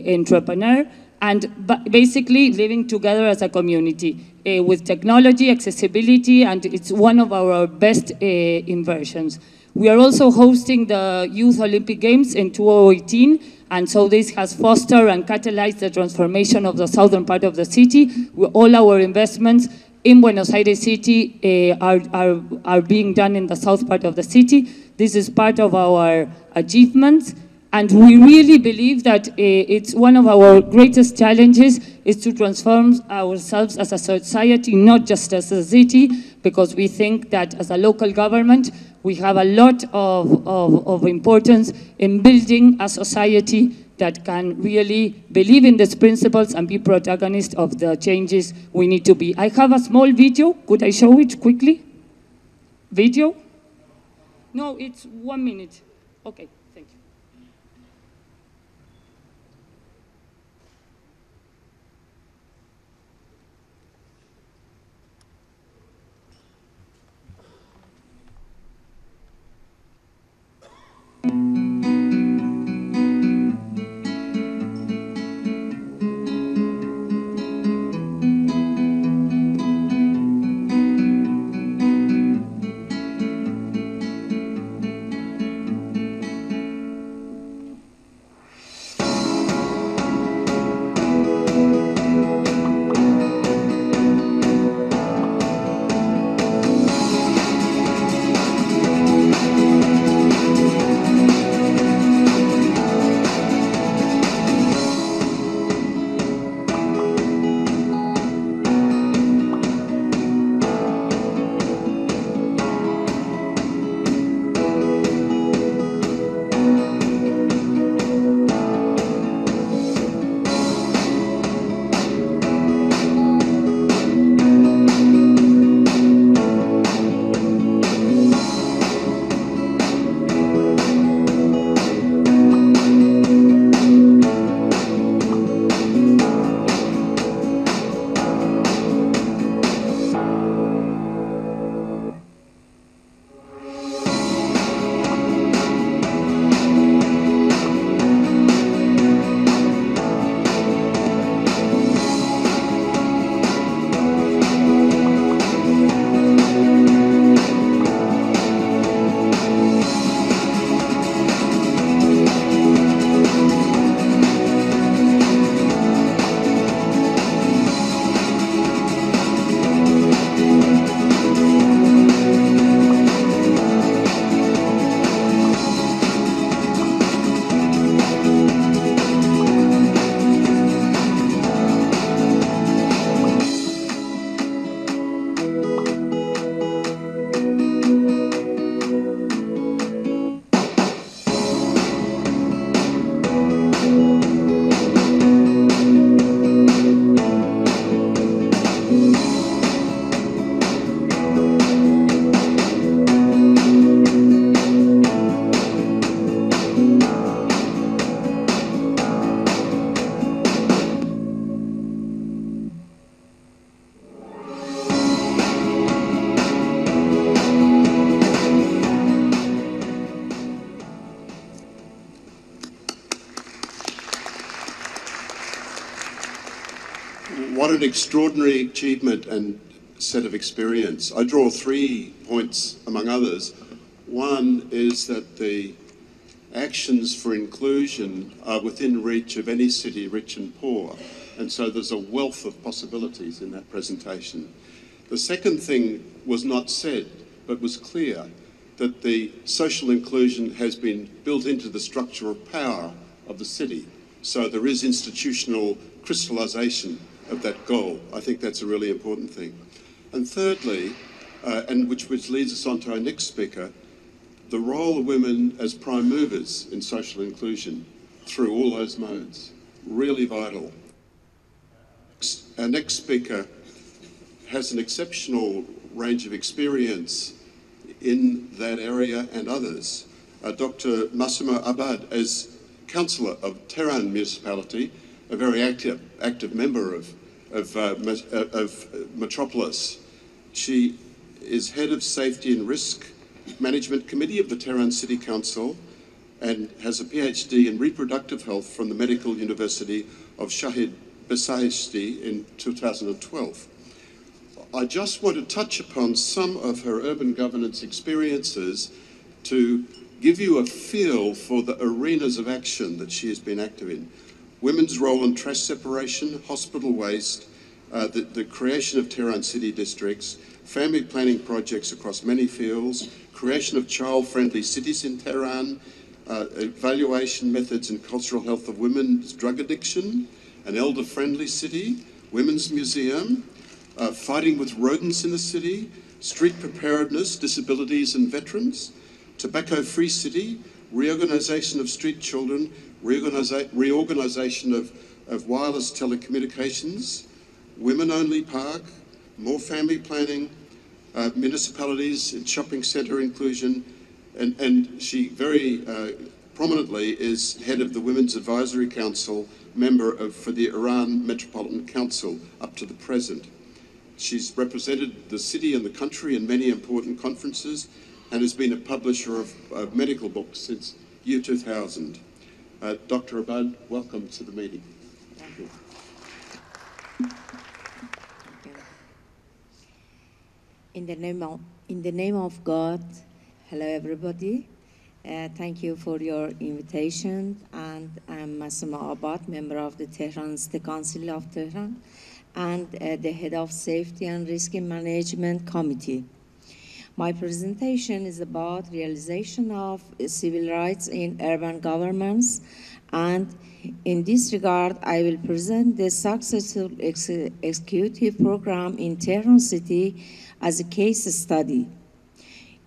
entrepreneur, and basically living together as a community with technology, accessibility, and it's one of our best inversions. We are also hosting the Youth Olympic Games in 2018, and so this has fostered and catalyzed the transformation of the southern part of the city. All our investments in Buenos Aires city are being done in the south part of the city. This is part of our achievements, and we really believe that it's one of our greatest challenges is to transform ourselves as a society, not just as a city, because we think that as a local government, we have a lot of importance in building a society that can really believe in these principles and be protagonist of the changes we need to be. I have a small video. Could I show it quickly? Video? No, it's 1 minute. Okay, thank you. What an extraordinary achievement and set of experience. I draw 3 points, among others. One is that the actions for inclusion are within reach of any city, rich and poor. And so there's a wealth of possibilities in that presentation. The second thing was not said, but was clear, that the social inclusion has been built into the structure of power of the city. So there is institutional crystallisation of that goal. I think that's a really important thing. And thirdly, and which leads us on to our next speaker, the role of women as prime movers in social inclusion through all those modes, really vital. Our next speaker has an exceptional range of experience in that area and others. Dr. Massimo Abad, as councillor of Tehran municipality, a very active member of Metropolis. She is head of Safety and Risk Management Committee of the Tehran City Council and has a PhD in reproductive health from the Medical University of Shahid Beheshti in 2012. I just want to touch upon some of her urban governance experiences to give you a feel for the arenas of action that she has been active in. Women's role in trash separation, hospital waste, the creation of Tehran city districts, family planning projects across many fields, creation of child-friendly cities in Tehran, evaluation methods and cultural health of women's drug addiction, an elder-friendly city, women's museum, fighting with rodents in the city, street preparedness, disabilities and veterans, tobacco-free city, reorganisation of street children, reorganisation of wireless telecommunications, women-only park, more family planning, municipalities and shopping centre inclusion, and she very prominently is head of the Women's Advisory Council, member for the Iran Metropolitan Council up to the present. She's represented the city and the country in many important conferences and has been a publisher of medical books since year 2000. Dr. Abad, welcome to the meeting. Thank you. In the name of God, hello everybody. Thank you for your invitation. And I'm Massimo Abad, member of the Tehran City Council of Tehran, and the head of Safety and Risk Management Committee. My presentation is about realization of civil rights in urban governments, and in this regard, I will present the successful executive program in Tehran City as a case study.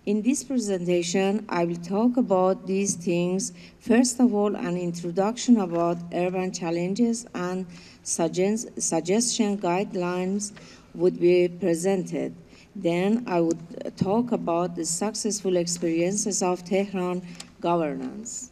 In this presentation, I will talk about these things. First of all, an introduction about urban challenges and suggestion guidelines would be presented. Then I would talk about the successful experiences of Tehran governance.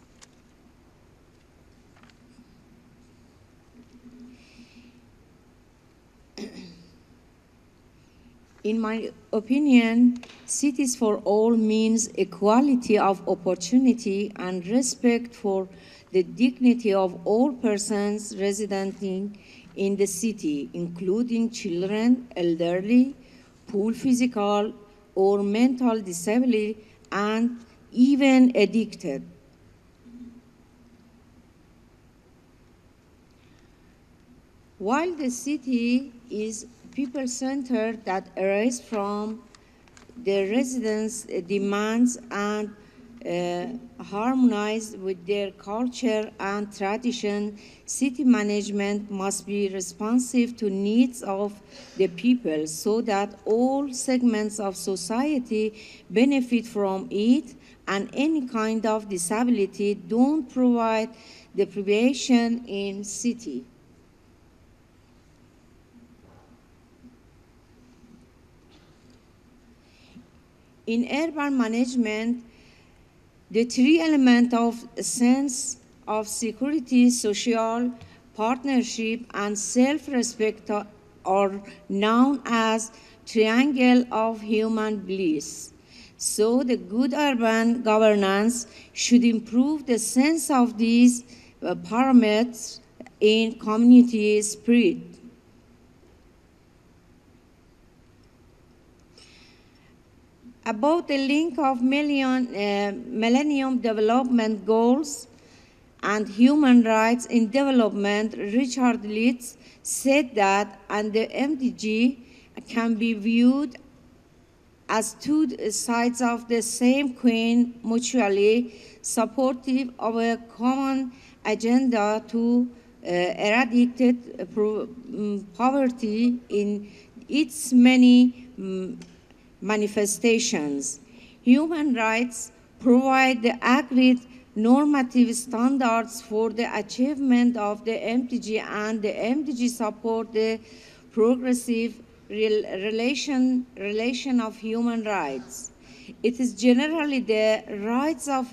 In my opinion, cities for all means equality of opportunity and respect for the dignity of all persons residing in the city, including children, elderly, poor physical or mental disability, and even addicted. While the city is people-centered that arise from the residents' demands and harmonized with their culture and tradition, city management must be responsive to needs of the people so that all segments of society benefit from it, and any kind of disability don't provide deprivation in city. In urban management, the three elements of sense of security, social partnership, and self-respect are known as triangle of human bliss. So the good urban governance should improve the sense of these parameters in community spirit. About the link of Millennium Development Goals and human rights in development, Richard Litz said that, and the MDG can be viewed as two sides of the same coin, mutually supportive of a common agenda to eradicate poverty in its many manifestations. Human rights provide the agreed normative standards for the achievement of the MDG, and the MDG support the progressive relation of human rights. It is generally the rights of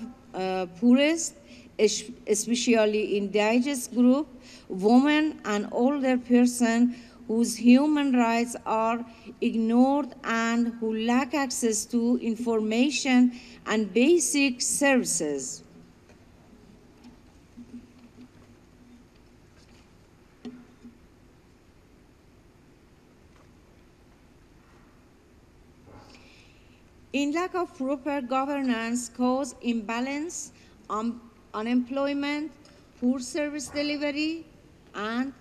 poorest, especially indigenous group, women and older persons whose human rights are ignored and who lack access to information and basic services. In lack of proper governance cause imbalance, unemployment, poor service delivery, and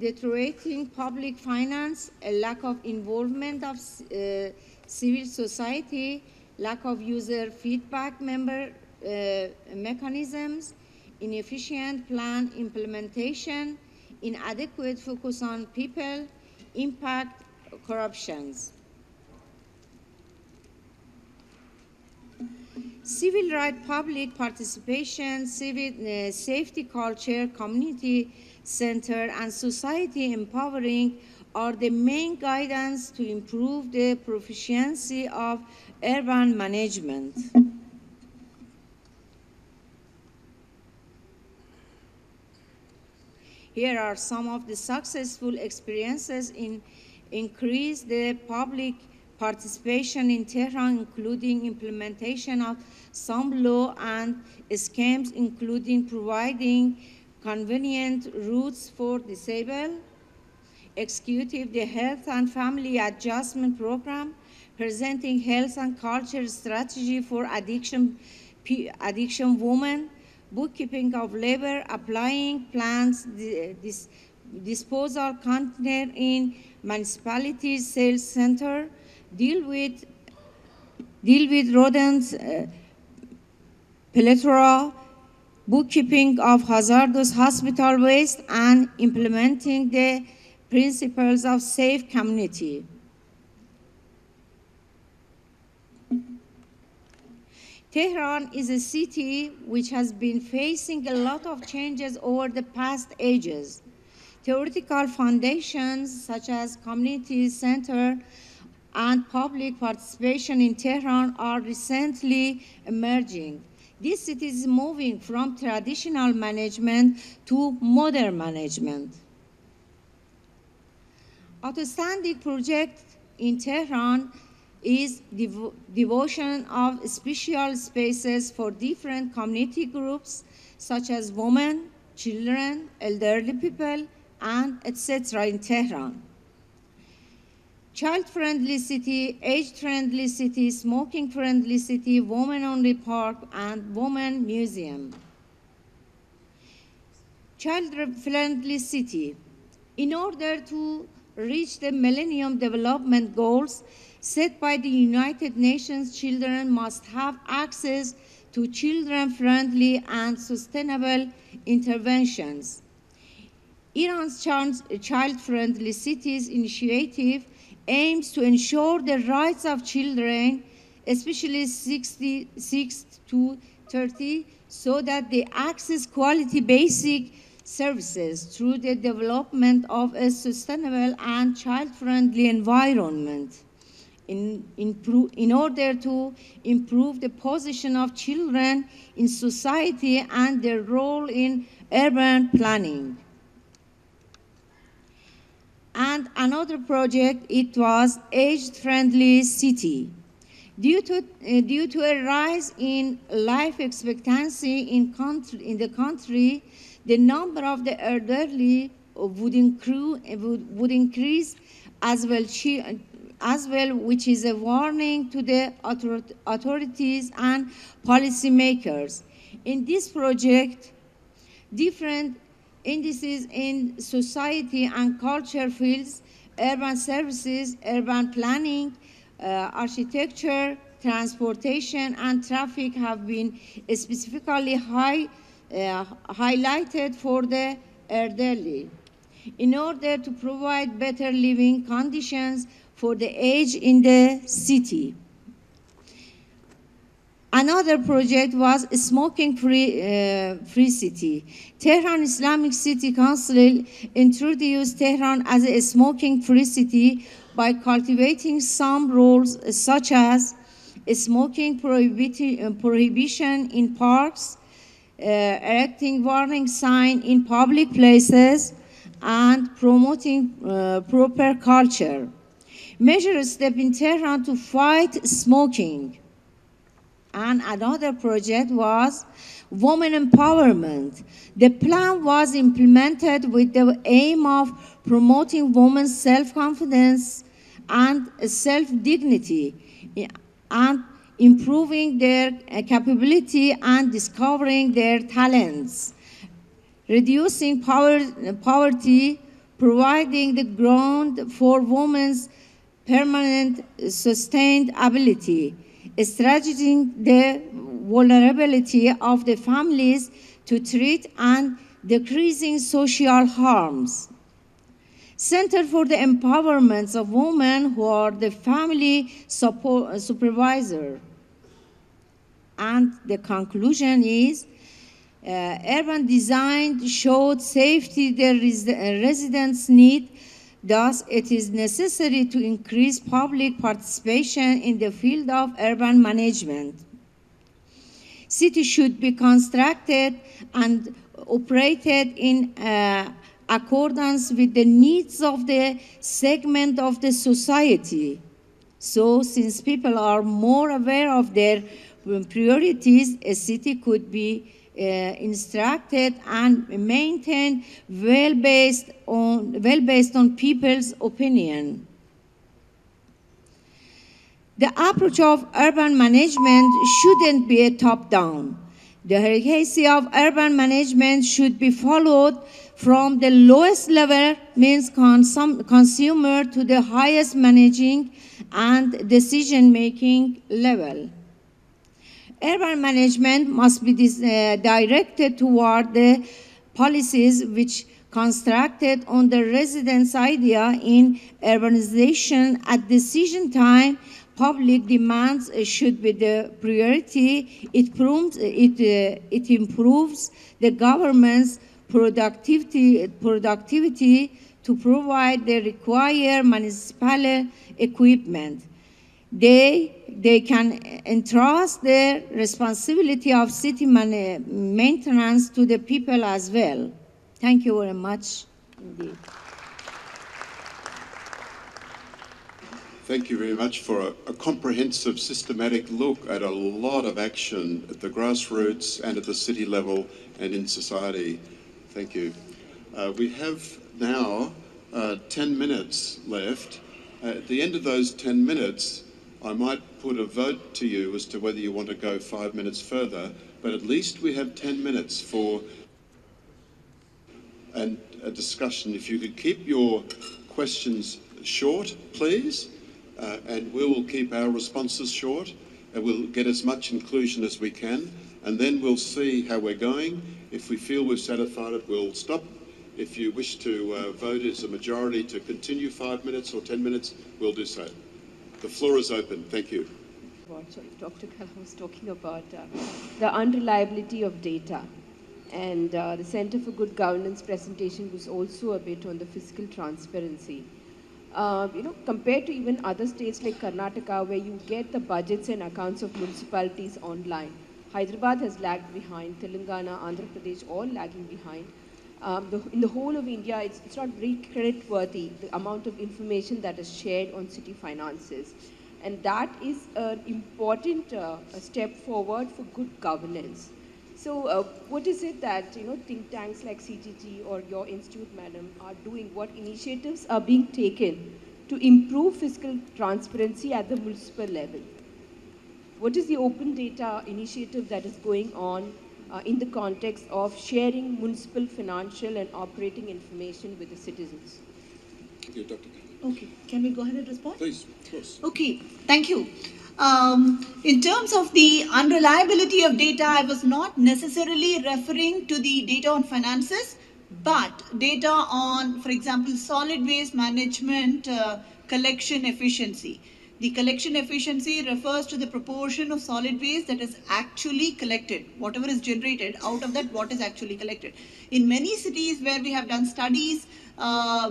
deteriorating public finance, a lack of involvement of civil society, lack of user feedback mechanisms, inefficient plan implementation, inadequate focus on people, impact corruptions. Civil right, public participation, civil safety culture, community center, and society empowering are the main guidance to improve the proficiency of urban management. Here are some of the successful experiences in increase the public participation in Tehran, including implementation of some law and schemes, including providing convenient routes for disabled, executive the Health and Family Adjustment Program, presenting health and culture strategy for addiction women, bookkeeping of labor, applying plans, disposal container in municipalities, sales center, deal with rodents, plethora, bookkeeping of hazardous hospital waste, and implementing the principles of safe community. Tehran is a city which has been facing a lot of changes over the past ages. Theoretical foundations such as community center and public participation in Tehran are recently emerging. This city is moving from traditional management to modern management. Outstanding project in Tehran is devotion of special spaces for different community groups such as women, children, elderly people, and etc. in Tehran. Child-friendly city, age-friendly city, smoking-friendly city, women-only park, and women museum. Child-friendly city. In order to reach the Millennium Development Goals set by the United Nations, children must have access to children-friendly and sustainable interventions. Iran's Child-Friendly Cities initiative aims to ensure the rights of children, especially 6 to 30, so that they access quality basic services through the development of a sustainable and child-friendly environment in order to improve the position of children in society and their role in urban planning. And another project, it was age-friendly city. Due to a rise in life expectancy in the country, the number of the elderly would increase as well as well, which is a warning to the authorities and policymakers. In this project, different indices in society and culture fields, urban services, urban planning, architecture, transportation, and traffic have been specifically highlighted for the elderly in order to provide better living conditions for the aged in the city. Another project was a smoking-free city. Tehran Islamic City Council introduced Tehran as a smoking-free city by cultivating some rules such as smoking prohibition in parks, erecting warning signs in public places, and promoting proper culture. Major step in Tehran to fight smoking. And another project was women empowerment. The plan was implemented with the aim of promoting women's self-confidence and self-dignity and improving their capability and discovering their talents, reducing poverty, providing the ground for women's permanent sustained ability, strategizing the vulnerability of the families to treat and decreasing social harms. Center for the Empowerment of Women who are the family supervisor. And the conclusion is, urban design showed safety the residents need. Thus, it is necessary to increase public participation in the field of urban management. Cities should be constructed and operated in accordance with the needs of the segment of the society. So, since people are more aware of their priorities, a city could be instructed and maintained well based on people's opinion. The approach of urban management shouldn't be a top-down. The hierarchy of urban management should be followed from the lowest level, means consumer, to the highest managing and decision-making level. Urban management must be directed toward the policies which constructed on the residents' idea in urbanization. At decision time, public demands should be the priority. It improves the government's productivity to provide the required municipal equipment. They can entrust the responsibility of city maintenance to the people as well. Thank you very much indeed. Thank you very much for a comprehensive, systematic look at a lot of action at the grassroots and at the city level and in society. Thank you. We have now 10 minutes left. At the end of those 10 minutes, I might put a vote to you as to whether you want to go 5 minutes further, but at least we have 10 minutes for a discussion. If you could keep your questions short, please, and we will keep our responses short, and we'll get as much inclusion as we can, and then we'll see how we're going. If we feel we've satisfied it, we'll stop. If you wish to vote as a majority to continue 5 minutes or 10 minutes, we'll do so. The floor is open. Thank you. Sorry, Dr. Kalam was talking about the unreliability of data. And the Center for Good Governance presentation was also a bit on the fiscal transparency. Compared to even other states like Karnataka, where you get the budgets and accounts of municipalities online, Hyderabad has lagged behind, Telangana, Andhra Pradesh, all lagging behind. In the whole of India, it's not very creditworthy, the amount of information that is shared on city finances. And that is an important step forward for good governance. So what is it that think tanks like CGT or your institute, madam, are doing? What initiatives are being taken to improve fiscal transparency at the municipal level? What is the open data initiative that is going on in the context of sharing municipal financial and operating information with the citizens? Yeah, Dr. Okay, can we go ahead and respond? Please, of course. Okay, thank you. In terms of the unreliability of data, I was not necessarily referring to the data on finances, but data on, for example, solid waste management collection efficiency. The collection efficiency refers to the proportion of solid waste that is actually collected, whatever is generated, out of that what is actually collected. In many cities where we have done studies,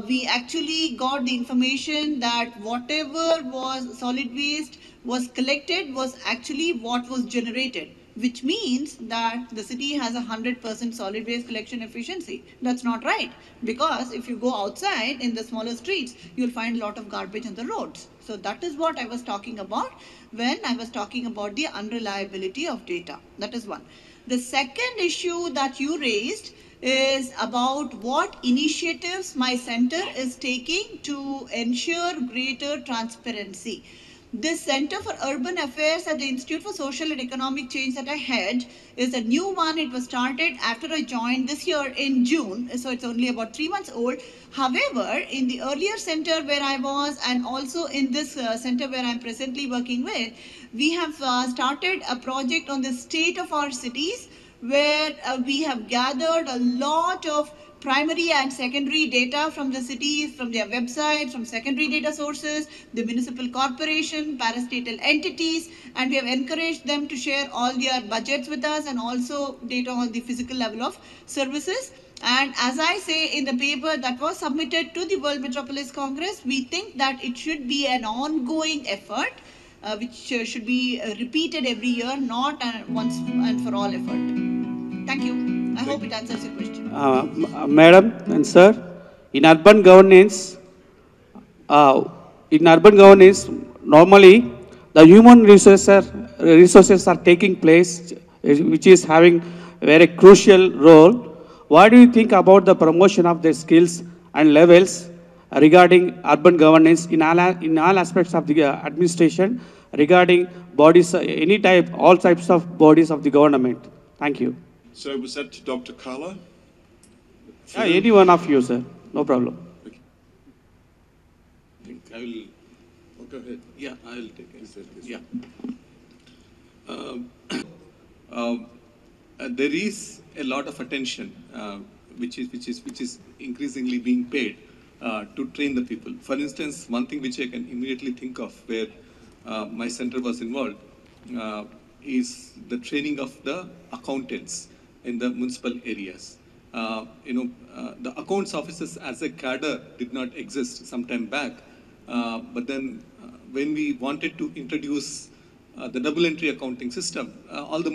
we actually got the information that whatever was solid waste was collected was actually what was generated, which means that the city has 100% solid waste collection efficiency. That's not right, because if you go outside in the smaller streets, you'll find a lot of garbage on the roads. So that is what I was talking about when I was talking about the unreliability of data. That is one. The second issue that you raised is about what initiatives my center is taking to ensure greater transparency. This Center for Urban Affairs at the Institute for Social and Economic Change that I head is a new one. It was started after I joined this year in June, so it's only about 3 months old. However, in the earlier center where I was and also in this center where I'm presently working with, we have started a project on the state of our cities where we have gathered a lot of primary and secondary data from the cities, from their websites, from secondary data sources, the municipal corporation, parastatal entities, and we have encouraged them to share all their budgets with us and also data on the physical level of services. And as I say in the paper that was submitted to the World Metropolis Congress, we think that it should be an ongoing effort which should be repeated every year, not a once and for all effort. Thank you. I hope it answers your question. Madam and sir, in urban governance, normally the human resources are taking place, which is having a very crucial role. What do you think about the promotion of the skills and levels regarding urban governance in all aspects of the administration, regarding bodies, all types of bodies of the government? Thank you. So was that to Dr. Kala? Yeah, any one of you, sir. No problem. I think I will. Oh, go ahead. Yeah, I will take it. Yeah. There is a lot of attention which is increasingly being paid to train the people. For instance, one thing which I can immediately think of where my center was involved is the training of the accountants in the municipal areas. The accounts officers as a cadre did not exist some time back, but then when we wanted to introduce the double entry accounting system, all the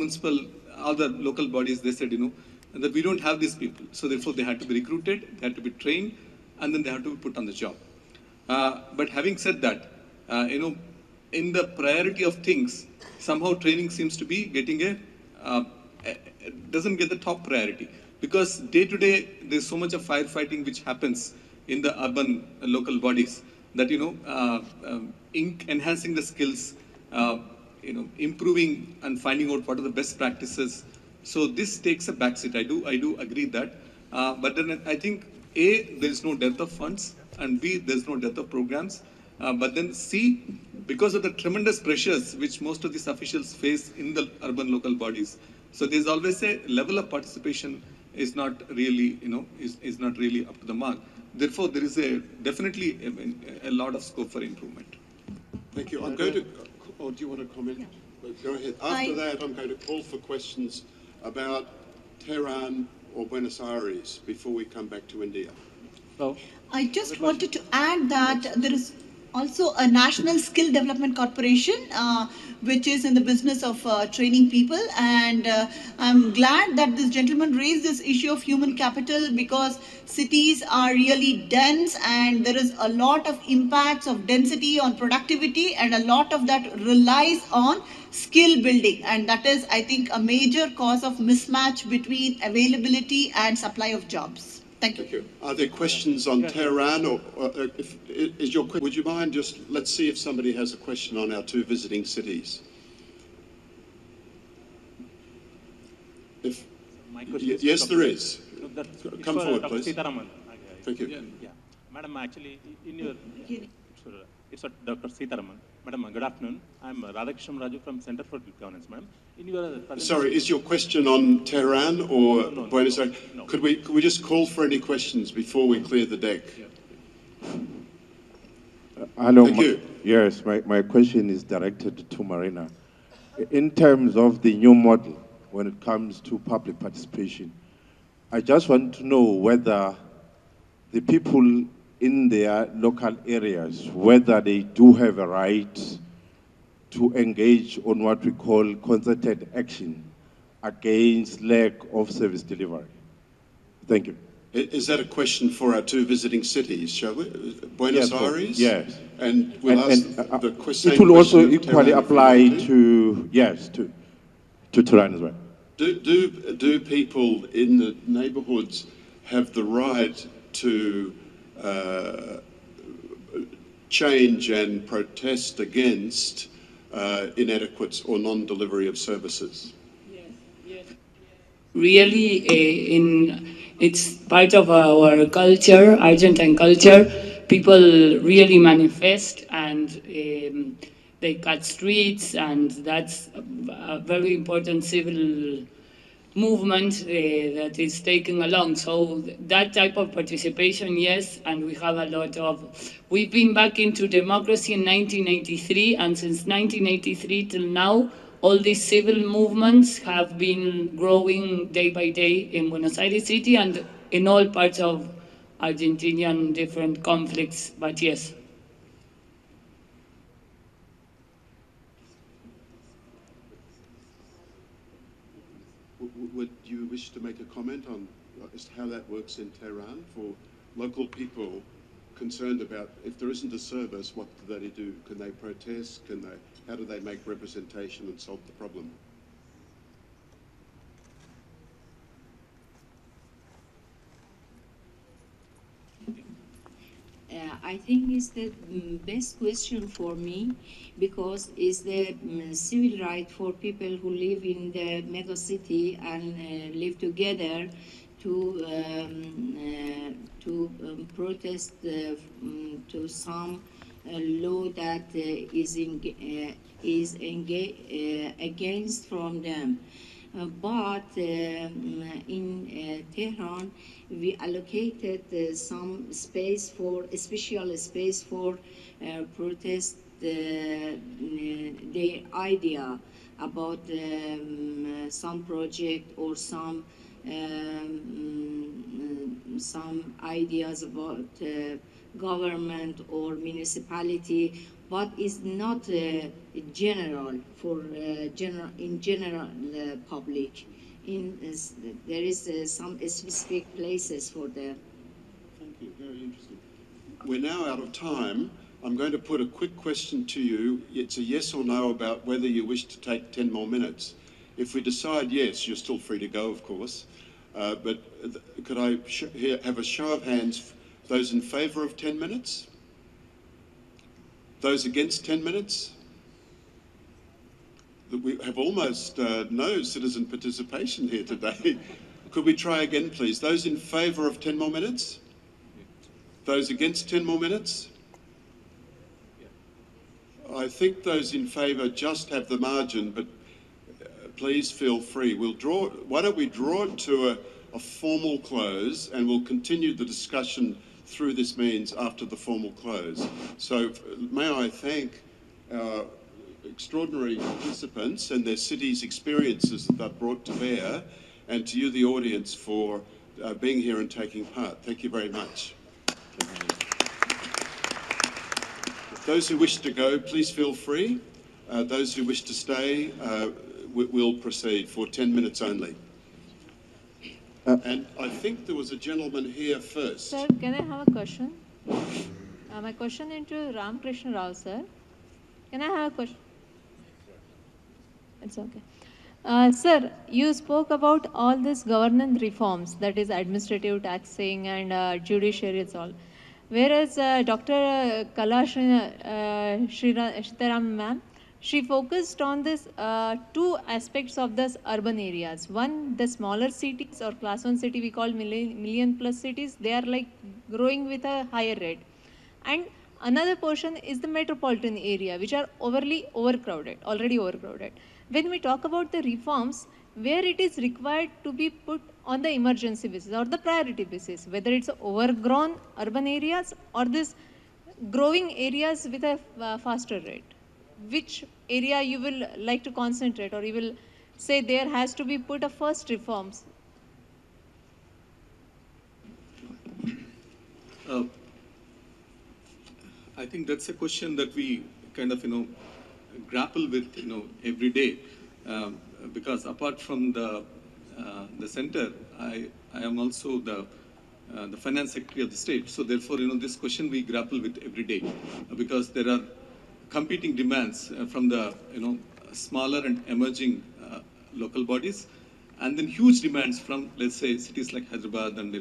local bodies, they said, that we don't have these people. So therefore they had to be recruited, they had to be trained, and then they had to be put on the job. But having said that, in the priority of things, somehow training seems to be getting doesn't get the top priority, because day to day there's so much of firefighting which happens in the urban local bodies that enhancing the skills, improving and finding out what are the best practices. So this takes a backseat. I do agree that, but then I think A, there is no dearth of funds, and B, there's no dearth of programs. But then C, because of the tremendous pressures which most of these officials face in the urban local bodies, so there's always a level of participation is not really, is not really up to the mark. Therefore, there is definitely a lot of scope for improvement. Thank you. I'm going to, or do you want to comment? Yeah. Go ahead. After that, I'm going to call for questions about Tehran or Buenos Aires before we come back to India. So, I just wanted to add that there is also a National Skill Development Corporation, which is in the business of training people. And I'm glad that this gentleman raised this issue of human capital, because cities are really dense and there is a lot of impacts of density on productivity, and a lot of that relies on skill building. And that is, I think, a major cause of mismatch between availability and supply of jobs. Thank you. Thank you. Are there questions on Tehran, or would you mind just, let's see if somebody has a question on our two visiting cities. Yes, there is. Come forward, please. Thank you. Yeah. Madam, actually, in your... It's Dr. Sitaraman. Madam, good afternoon. I'm Radhakrishnan Raju from Center for Good Governance, madam. In your Sorry, is your question on Tehran or No. Buenos Aires? No. Could we just call for any questions before we clear the deck? Hello. Thank you. Yes, my question is directed to Marina. In terms of the new model, when it comes to public participation, I just want to know whether the people in their local areas, whether they do have a right to engage on what we call concerted action against lack of service delivery. Thank you. Is that a question for our two visiting cities, shall we? Buenos Aires? Yes. And we'll ask the question. It will also equally apply to Tehran as well. Do people in the neighbourhoods have the right to change and protest against inadequate or non-delivery of services? Yes. Really, it's part of our culture, Argentine culture. People really manifest and they cut streets, and that's a very important civil movement that is taking along. So that type of participation, yes, and we have a lot of... We've been back into democracy in 1983, and since 1983 till now, all these civil movements have been growing day by day in Buenos Aires City and in all parts of Argentinian different conflicts, but yes. Would you wish to make a comment on as to how that works in Tehran for local people concerned about if there isn't a service, what do they do? Can they protest? How do they make representation and solve the problem? I think it's the best question for me, because it's the civil right for people who live in the mega city and live together to protest to some law that is against from them. But in Tehran, we allocated some space for, a special space for protest their idea about some project or some ideas about government or municipality, but it's not general for general public. There is some specific places for that. Thank you. Very interesting. We're now out of time. I'm going to put a quick question to you. It's a yes or no about whether you wish to take 10 more minutes. If we decide yes, you're still free to go, of course. But could I have a show of hands, those in favour of 10 minutes? Those against 10 minutes? We have almost no citizen participation here today. Could we try again, please? Those in favour of 10 more minutes? Those against 10 more minutes? I think those in favour just have the margin, but please feel free. Why don't we draw it to a formal close, and we'll continue the discussion through this means after the formal close. So may I thank our extraordinary participants and their cities' experiences that they've brought to bear, and to you, the audience, for being here and taking part. Thank you very much. Those who wish to go, please feel free. Those who wish to stay, we'll proceed for 10 minutes only. And I think there was a gentleman here first. Sir, can I have a question? My question is to Ramakrishna Rao, sir. Can I have a question? It's okay. Sir, you spoke about all these governance reforms, that is administrative taxing and judiciary and all. Whereas Dr. Sritaram ma'am, she focused on this two aspects of this urban areas. One, the smaller cities or class 1 city we call million plus cities, they are like growing with a higher rate. And another portion is the metropolitan area, which are already overcrowded. When we talk about the reforms, where it is required to be put on the emergency basis or the priority basis, whether it's overgrown urban areas or this growing areas with a faster rate, which area you will like to concentrate, or you will say there has to be put a first reforms? I think that's a question that we kind of, grapple with, every day. Because apart from the center, I am also the finance secretary of the state. So therefore, this question we grapple with every day, because there are competing demands from the, smaller and emerging local bodies, and then huge demands from, let's say, cities like Hyderabad and,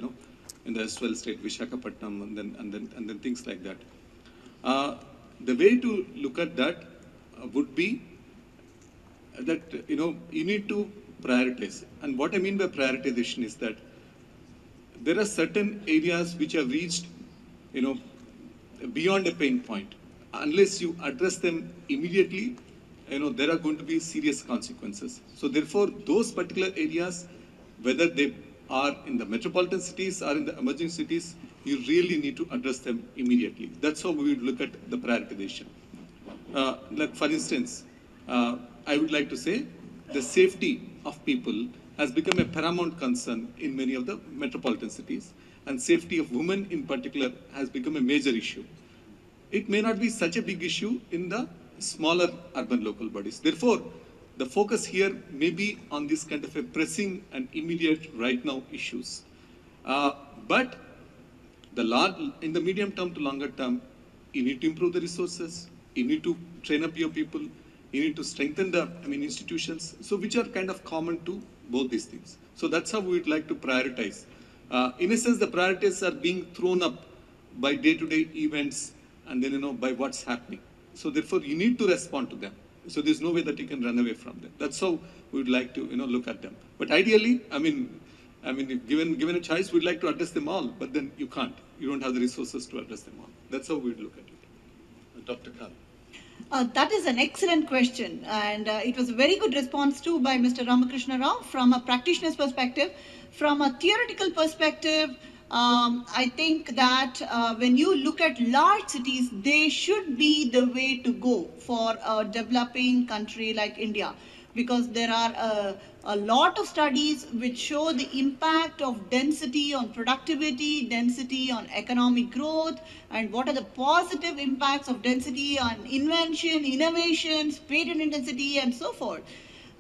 in the S12 state, Vishakhapatnam, and then things like that. The way to look at that would be that, you need to prioritize. And what I mean by prioritization is that there are certain areas which have reached, beyond a pain point. Unless you address them immediately, there are going to be serious consequences. So therefore, those particular areas, whether they are in the metropolitan cities or in the emerging cities, you really need to address them immediately. That's how we would look at the prioritization. Like for instance, I would like to say the safety of people has become a paramount concern in many of the metropolitan cities, and safety of women in particular has become a major issue. It may not be such a big issue in the smaller urban local bodies. Therefore, the focus here may be on this kind of a pressing and immediate right now issues. But in the medium term to longer term, you need to improve the resources, you need to train up your people, you need to strengthen the institutions, so which are kind of common to both these things. So that's how we would like to prioritize. In a sense, the priorities are being thrown up by day-to-day events and then by what's happening. So therefore, you need to respond to them. So there's no way that you can run away from them. That's how we would like to look at them. But ideally, if given a choice, we'd like to address them all, but then you can't. You don't have the resources to address them all. That's how we'd look at it. Dr. Khan. That is an excellent question, and it was a very good response too by Mr. Ramakrishna Rao from a practitioner's perspective. From a theoretical perspective, I think that when you look at large cities, they should be the way to go for a developing country like India, because there are a lot of studies which show the impact of density on productivity, density on economic growth, and what are the positive impacts of density on invention, innovations, patent intensity, and so forth.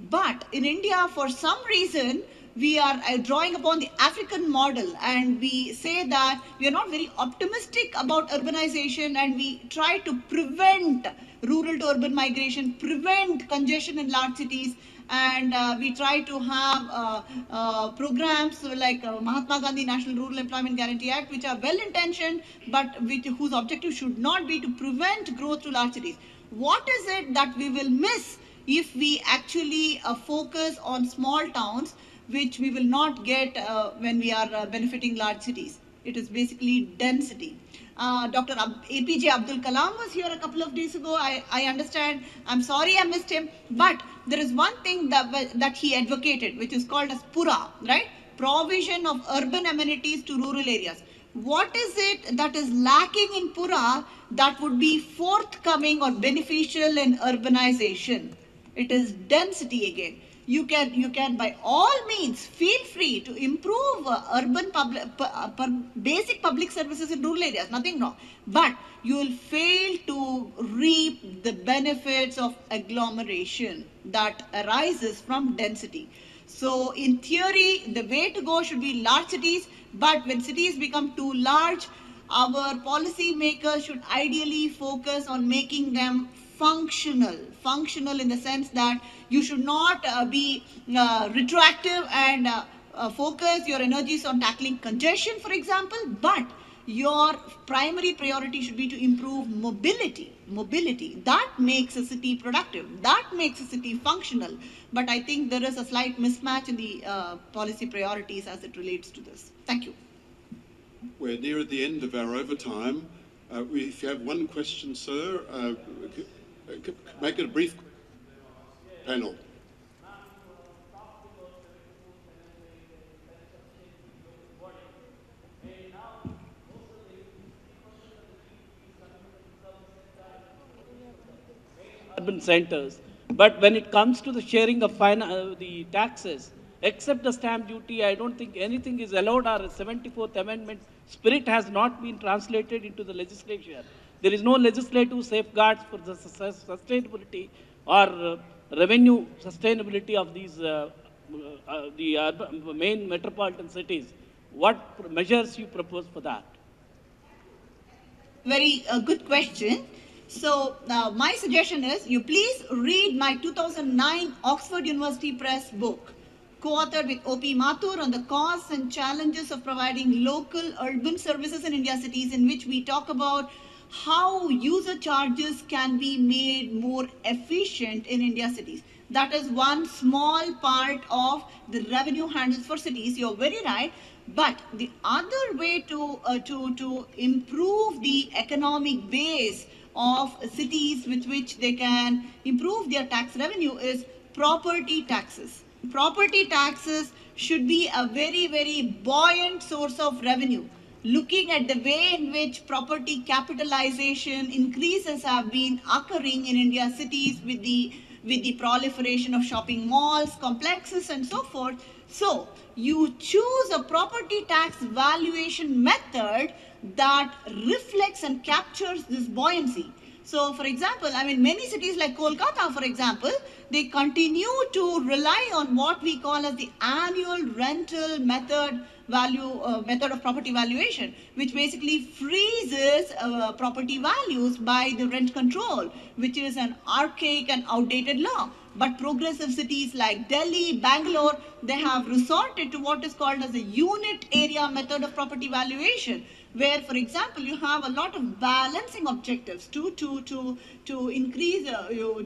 But in India, for some reason, we are drawing upon the African model, and we say that we are not very optimistic about urbanization, and we try to prevent rural to urban migration, prevent congestion in large cities, and we try to have programs like Mahatma Gandhi National Rural Employment Guarantee Act, which are well intentioned, but whose objective should not be to prevent growth to large cities. What is it that we will miss if we actually focus on small towns, which we will not get when we are benefiting large cities? It is basically density. Dr. APJ Abdul Kalam was here a couple of days ago. I understand. I'm sorry I missed him. But there is one thing that he advocated, which is called as PURA, right? Provision of urban amenities to rural areas. What is it that is lacking in PURA that would be forthcoming or beneficial in urbanization? It is density again. You can by all means feel free to improve basic public services in rural areas, nothing wrong. But you will fail to reap the benefits of agglomeration that arises from density. So in theory, the way to go should be large cities, but when cities become too large, our policy makers should ideally focus on making them functional. Functional in the sense that you should not be retroactive and focus your energies on tackling congestion, for example, but your primary priority should be to improve mobility. Mobility. That makes a city productive. That makes a city functional. But I think there is a slight mismatch in the policy priorities as it relates to this. Thank you. We're near at the end of our overtime. If you have one question, sir, make it a brief panel. Urban centers. But when it comes to the sharing of the taxes, except the stamp duty, I don't think anything is allowed. Our 74th Amendment spirit has not been translated into the legislation. There is no legislative safeguards for the sustainability or revenue sustainability of these the main metropolitan cities. What measures you propose for that? Very good question. So my suggestion is you please read my 2009 Oxford University Press book, co-authored with O.P. Mathur on the costs and challenges of providing local urban services in India cities, in which we talk about how user charges can be made more efficient in India cities. That is one small part of the revenue handles for cities. You're very right. But the other way to improve the economic base of cities with which they can improve their tax revenue is property taxes. Property taxes should be a very, very buoyant source of revenue. Looking at the way in which property capitalization increases have been occurring in India cities with the proliferation of shopping malls, complexes and so forth. So you choose a property tax valuation method that reflects and captures this buoyancy. So for example, I mean, many cities like Kolkata, for example, they continue to rely on what we call as the annual rental method method of property valuation, which basically freezes property values by the rent control, which is an archaic and outdated law. But progressive cities like Delhi, Bangalore, they have resorted to what is called as a unit area method of property valuation, where, for example, you have a lot of balancing objectives to increase,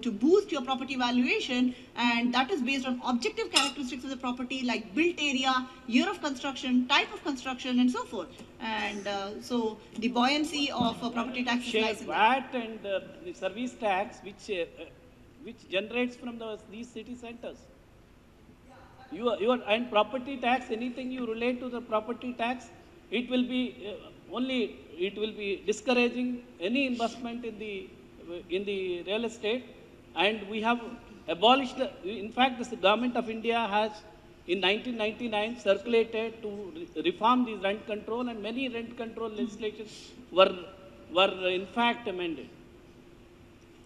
to boost your property valuation, and that is based on objective characteristics of the property like built area, year of construction, type of construction, and so forth. And so the buoyancy of property taxes lies in that. VAT and the service tax, which generates from these city centers. And property tax, anything you relate to the property tax, it will be it will be discouraging any investment in the real estate. And we have abolished in fact, the government of India has in 1999 circulated to reform the rent control, and many rent control legislations were in fact amended.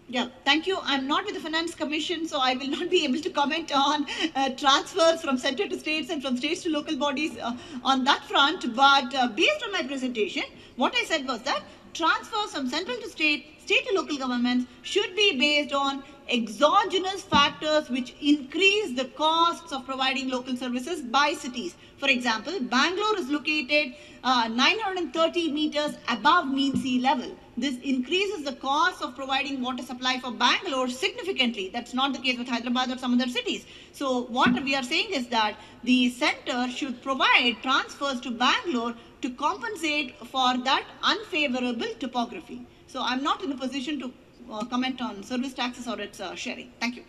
Yeah, thank you. I'm not with the Finance Commission, so I will not be able to comment on transfers from center to states and from states to local bodies on that front. But based on my presentation, what I said was that transfers from central to state, state to local governments should be based on exogenous factors which increase the costs of providing local services by cities. For example, Bangalore is located 930 meters above mean sea level. This increases the cost of providing water supply for Bangalore significantly. That's not the case with Hyderabad or some other cities. So what we are saying is that the center should provide transfers to Bangalore to compensate for that unfavorable topography. So I'm not in a position to comment on service taxes or its sharing. Thank you.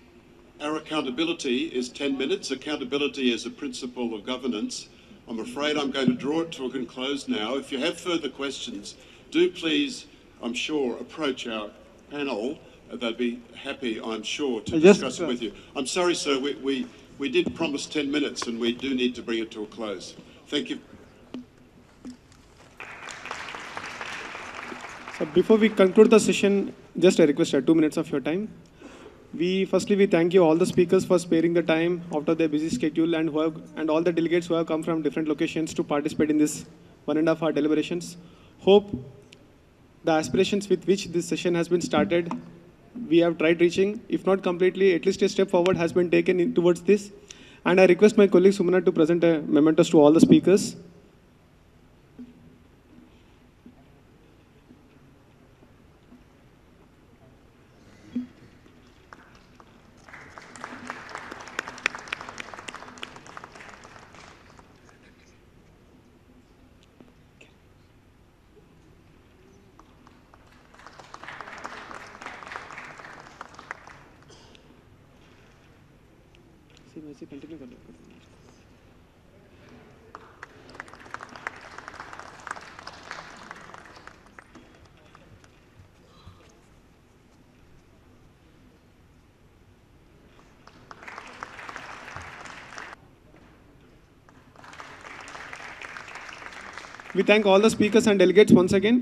Our accountability is 10 minutes. Accountability is a principle of governance. I'm afraid I'm going to draw it to a close now. If you have further questions, do please, I'm sure, approach our panel. They'd be happy, I'm sure, to discuss it with you. I'm sorry, sir, we did promise 10 minutes and we do need to bring it to a close. Thank you. So before we conclude the session, just a request, 2 minutes of your time. Firstly, we thank you all the speakers for sparing the time after their busy schedule, and all the delegates who have come from different locations to participate in this 1.5 hour deliberations. Hope the aspirations with which this session has been started we have tried reaching. If not completely, at least a step forward has been taken towards this. And I request my colleague Sumana to present a mementos to all the speakers. We thank all the speakers and delegates once again.